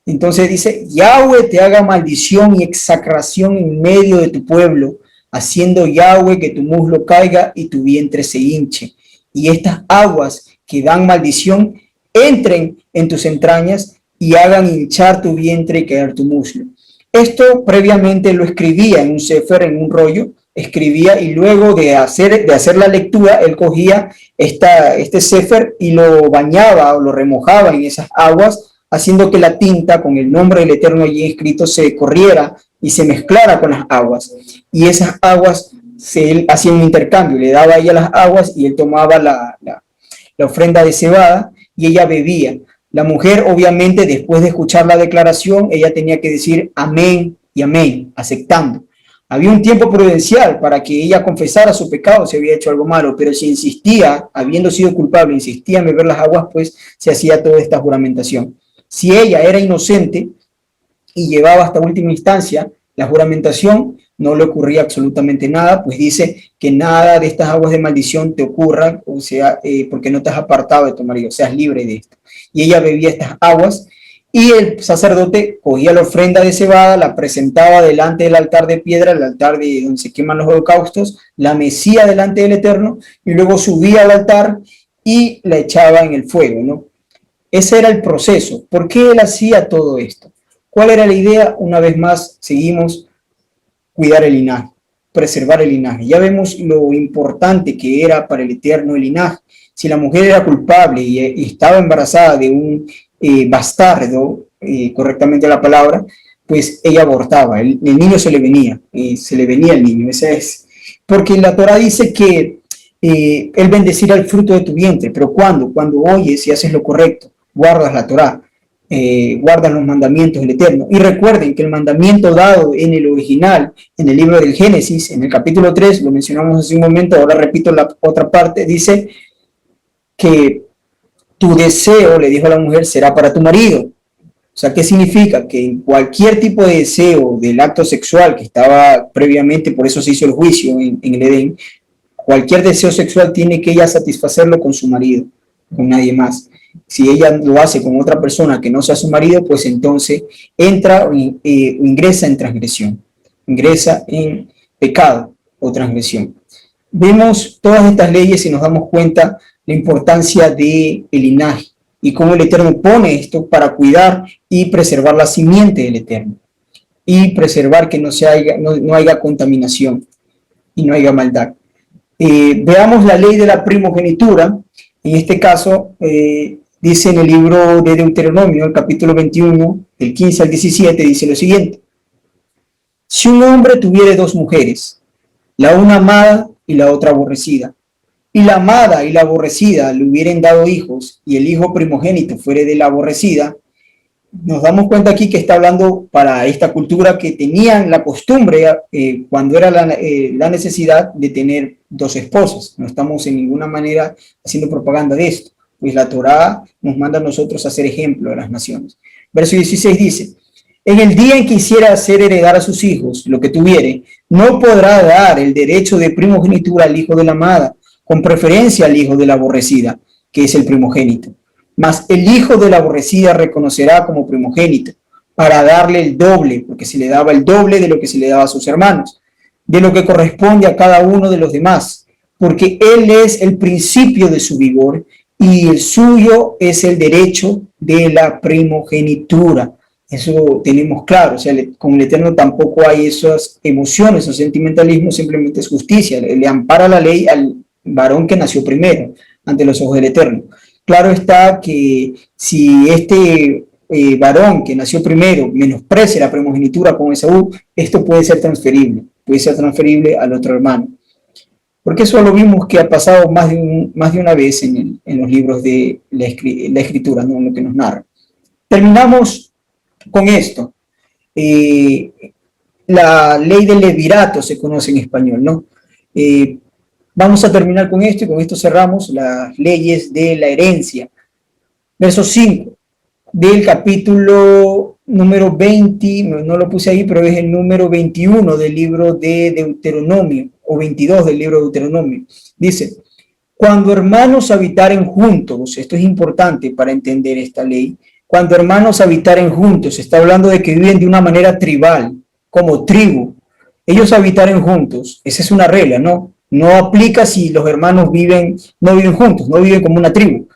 A: Entonces dice, Yahweh te haga maldición y execración en medio de tu pueblo, haciendo Yahweh que tu muslo caiga y tu vientre se hinche. Y estas aguas que dan maldición entren en tus entrañas y hagan hinchar tu vientre y caer tu muslo. Esto previamente lo escribía en un sefer, en un rollo, escribía y luego de hacer la lectura, él cogía este sefer y lo bañaba o lo remojaba en esas aguas, haciendo que la tinta con el nombre del Eterno allí escrito se corriera y se mezclara con las aguas. Y esas aguas, él hacía un intercambio, le daba a ella las aguas y él tomaba la ofrenda de cebada y ella bebía. La mujer, obviamente, después de escuchar la declaración, ella tenía que decir amén y amén, aceptando. Había un tiempo prudencial para que ella confesara su pecado si había hecho algo malo, pero si insistía, habiendo sido culpable, insistía en beber las aguas, pues se hacía toda esta juramentación. Si ella era inocente y llevaba hasta última instancia la juramentación, no le ocurría absolutamente nada, pues dice que nada de estas aguas de maldición te ocurra, o sea, porque no te has apartado de tu marido, seas libre de esto. Y ella bebía estas aguas y el sacerdote cogía la ofrenda de cebada, la presentaba delante del altar de piedra, el altar de donde se queman los holocaustos, la mecía delante del Eterno y luego subía al altar y la echaba en el fuego, ¿no? Ese era el proceso. ¿Por qué él hacía todo esto? ¿Cuál era la idea? Una vez más, seguimos, cuidar el linaje, preservar el linaje. Ya vemos lo importante que era para el Eterno el linaje. Si la mujer era culpable y estaba embarazada de un bastardo, correctamente la palabra, pues ella abortaba, el niño se le venía el niño. Esa es, porque la Torah dice que él bendecirá el fruto de tu vientre, pero ¿cuándo? Cuando oyes y haces lo correcto, guardas la Torah, guardan los mandamientos del Eterno. Y recuerden que el mandamiento dado en el original, en el libro del Génesis, en el capítulo 3, lo mencionamos hace un momento, ahora repito la otra parte, dice que tu deseo, le dijo a la mujer, será para tu marido. O sea, ¿qué significa? Que cualquier tipo de deseo del acto sexual que estaba previamente, por eso se hizo el juicio en el Edén, cualquier deseo sexual tiene que ella satisfacerlo con su marido, con nadie más. Si ella lo hace con otra persona que no sea su marido, pues entonces entra o ingresa en transgresión, ingresa en pecado o transgresión. Vemos todas estas leyes y nos damos cuenta la importancia del linaje y cómo el Eterno pone esto para cuidar y preservar la simiente del Eterno y preservar que no haya contaminación y no haya maldad. Veamos la ley de la primogenitura. En este caso, dice en el libro de Deuteronomio, el capítulo 21, del 15 al 17, dice lo siguiente. Si un hombre tuviere dos mujeres, la una amada y la otra aborrecida, y la amada y la aborrecida le hubieren dado hijos, y el hijo primogénito fuere de la aborrecida, nos damos cuenta aquí que está hablando para esta cultura que tenían la costumbre, cuando era la necesidad de tener dos esposas. No estamos en ninguna manera haciendo propaganda de esto, pues la Torá nos manda a nosotros a ser ejemplo de las naciones. Verso 16 dice, en el día en que hiciera hacer heredar a sus hijos lo que tuviere, no podrá dar el derecho de primogenitura al hijo de la amada, con preferencia al hijo de la aborrecida, que es el primogénito. Mas el hijo de la aborrecida reconocerá como primogénito, para darle el doble, porque se le daba el doble de lo que se le daba a sus hermanos, de lo que corresponde a cada uno de los demás, porque él es el principio de su vigor, y el suyo es el derecho de la primogenitura. Eso tenemos claro, o sea, con el Eterno tampoco hay esas emociones o sentimentalismo, simplemente es justicia, le ampara la ley al varón que nació primero ante los ojos del Eterno. Claro está que si este varón que nació primero menosprecia la primogenitura con Esaú, esto puede ser transferible al otro hermano. Porque eso lo vimos que ha pasado más de una vez en los libros de la Escritura, ¿no? En lo que nos narra. Terminamos con esto. La ley del levirato se conoce en español, ¿no? Vamos a terminar con esto y con esto cerramos las leyes de la herencia. Verso 5 del capítulo número 20, no lo puse ahí, pero es el número 21 del libro de Deuteronomio, o 22 del libro de Deuteronomio. Dice, cuando hermanos habitaren juntos, esto es importante para entender esta ley, cuando hermanos habitaren juntos, está hablando de que viven de una manera tribal, como tribu. Ellos habitaren juntos, esa es una regla, ¿no? No aplica si los hermanos no viven juntos, no viven como una tribu.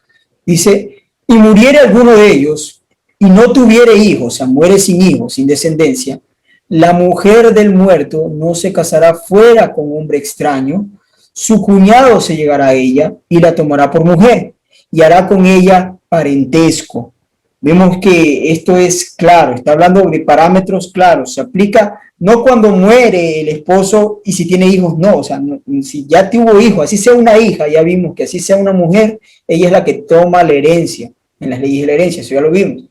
A: Dice, y muriere alguno de ellos y no tuviere hijos, o sea, muere sin hijos, sin descendencia, la mujer del muerto no se casará fuera con hombre extraño, su cuñado se llegará a ella y la tomará por mujer y hará con ella parentesco. Vemos que esto es claro, está hablando de parámetros claros, se aplica no cuando muere el esposo y si tiene hijos, no, o sea, no, si ya tuvo hijos, así sea una hija, ya vimos que así sea una mujer, ella es la que toma la herencia, en las leyes de la herencia, eso ya lo vimos.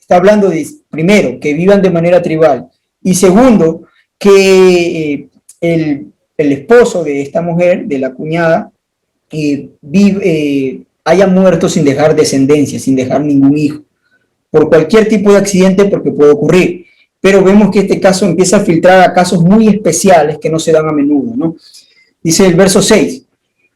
A: Está hablando de, primero, que vivan de manera tribal, y segundo, que el esposo de esta mujer, de la cuñada, haya muerto sin dejar descendencia, sin dejar ningún hijo, por cualquier tipo de accidente, porque puede ocurrir. Pero vemos que este caso empieza a filtrar a casos muy especiales que no se dan a menudo, ¿no? Dice el verso 6,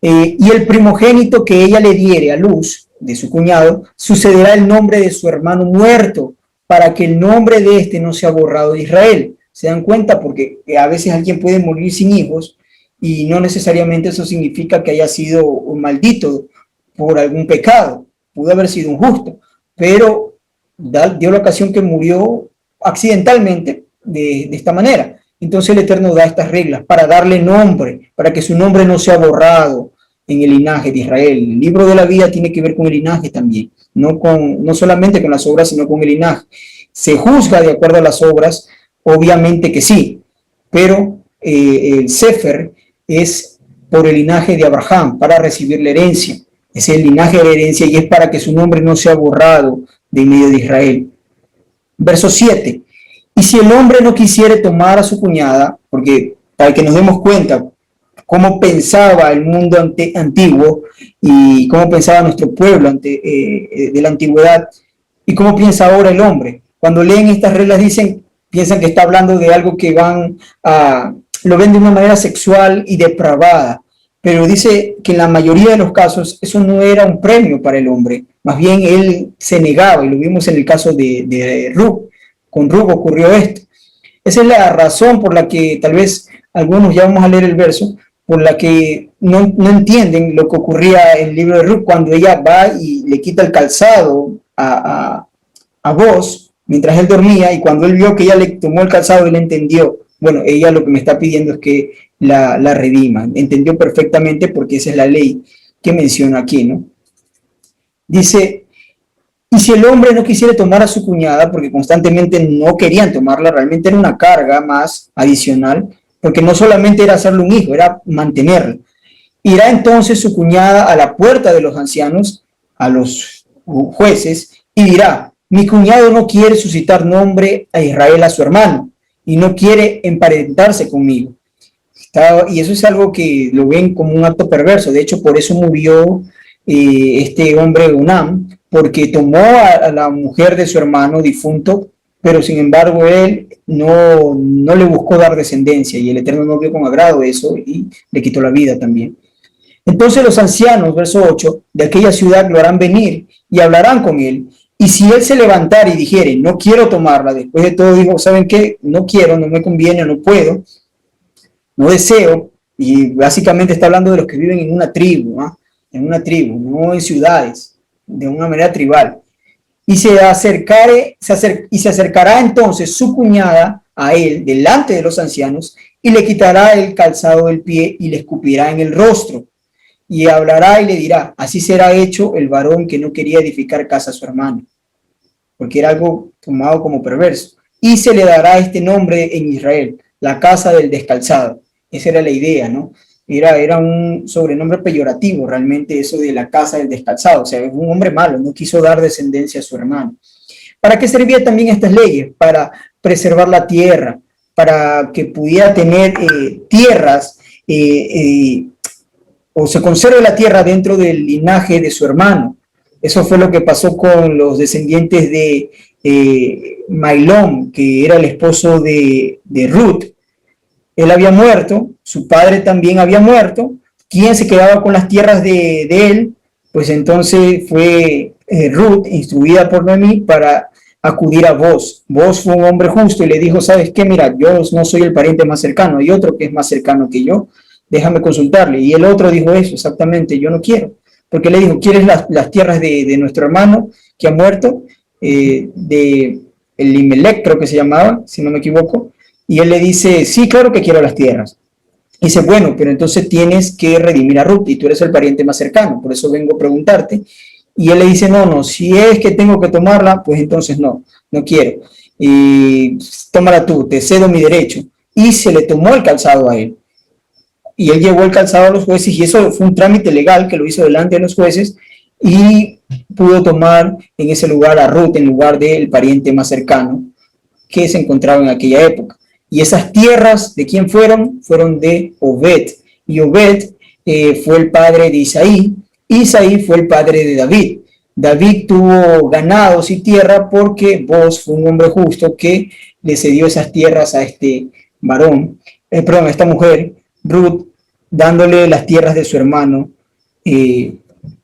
A: y el primogénito que ella le diere a luz, de su cuñado, sucederá el nombre de su hermano muerto, para que el nombre de este no sea borrado de Israel. ¿Se dan cuenta? Porque a veces alguien puede morir sin hijos y no necesariamente eso significa que haya sido un maldito por algún pecado. Pudo haber sido un justo, pero dio la ocasión que murió accidentalmente de esta manera. Entonces el Eterno da estas reglas para darle nombre, para que su nombre no sea borrado en el linaje de Israel. El libro de la vida tiene que ver con el linaje también, no solamente con las obras, sino con el linaje. ¿Se juzga de acuerdo a las obras? Obviamente que sí, pero el Sefer es por el linaje de Abraham, para recibir la herencia. Es el linaje de la herencia y es para que su nombre no sea borrado de en medio de Israel. Verso 7. Y si el hombre no quisiere tomar a su cuñada, porque para que nos demos cuenta cómo pensaba el mundo antiguo y cómo pensaba nuestro pueblo de la antigüedad y cómo piensa ahora el hombre. Cuando leen estas reglas piensan que está hablando de algo que lo ven de una manera sexual y depravada, pero dice que en la mayoría de los casos eso no era un premio para el hombre, más bien él se negaba, y lo vimos en el caso de Ruth. Con Ruth ocurrió esto. Esa es la razón por la que tal vez algunos, ya vamos a leer el verso, por la que no entienden lo que ocurría en el libro de Ruth cuando ella va y le quita el calzado a Boaz mientras él dormía, y cuando él vio que ella le tomó el calzado, él entendió, bueno, ella lo que me está pidiendo es que la redima. Entendió perfectamente porque esa es la ley que menciona aquí, ¿no? Dice, y si el hombre no quisiera tomar a su cuñada, porque constantemente no querían tomarla, realmente era una carga más adicional, porque no solamente era hacerle un hijo, era mantenerla. Irá entonces su cuñada a la puerta de los ancianos, a los jueces, y dirá, mi cuñado no quiere suscitar nombre a Israel a su hermano, y no quiere emparentarse conmigo. Y eso es algo que lo ven como un acto perverso. De hecho, por eso murió este hombre Unam, porque tomó a la mujer de su hermano difunto, pero sin embargo él no le buscó dar descendencia, y el Eterno no vio con agrado eso y le quitó la vida también. Entonces los ancianos, verso 8, de aquella ciudad lo harán venir y hablarán con él. Y si él se levantara y dijere, no quiero tomarla, después de todo dijo, ¿saben qué? No quiero, no me conviene, no puedo, no deseo, y básicamente está hablando de los que viven en una tribu, no en ciudades, de una manera tribal. Y se acercará entonces su cuñada a él delante de los ancianos y le quitará el calzado del pie y le escupirá en el rostro. Y hablará y le dirá, así será hecho el varón que no quería edificar casa a su hermano, porque era algo tomado como perverso. Y se le dará este nombre en Israel, la casa del descalzado. Esa era la idea, ¿no? Era un sobrenombre peyorativo realmente eso de la casa del descalzado. O sea, es un hombre malo, no quiso dar descendencia a su hermano. ¿Para qué servían también estas leyes? Para preservar la tierra, para que pudiera tener tierras, o se conserve la tierra dentro del linaje de su hermano. Eso fue lo que pasó con los descendientes de Mailón, que era el esposo de Ruth. Él había muerto, su padre también había muerto. ¿Quién se quedaba con las tierras de él? Pues entonces fue Ruth, instruida por Noemí, para acudir a Boaz. Boaz fue un hombre justo y le dijo, ¿sabes qué? Mira, yo no soy el pariente más cercano, hay otro que es más cercano que yo, déjame consultarle. Y el otro dijo eso, exactamente, yo no quiero. Porque le dijo, ¿quieres las tierras de nuestro hermano que ha muerto? De Elimelech, creo que se llamaba, si no me equivoco. Y él le dice, sí, claro que quiero las tierras. Y dice, bueno, pero entonces tienes que redimir a Ruth y tú eres el pariente más cercano, por eso vengo a preguntarte. Y él le dice, no, no, si es que tengo que tomarla, pues entonces no, no quiero. Y tómala tú, te cedo mi derecho. Y se le tomó el calzado a él. Y él llevó el calzado a los jueces y eso fue un trámite legal que lo hizo delante de los jueces y pudo tomar en ese lugar a Ruth en lugar del pariente más cercano que se encontraba en aquella época. Y esas tierras, ¿de quién fueron? Fueron de Obed. Y Obed fue el padre de Isaí. Isaí fue el padre de David. David tuvo ganados y tierra porque Boaz fue un hombre justo que le cedió esas tierras a este varón, perdón, a esta mujer, Ruth, dándole las tierras de su hermano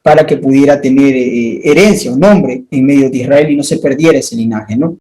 A: para que pudiera tener herencia, un nombre en medio de Israel y no se perdiera ese linaje, ¿no?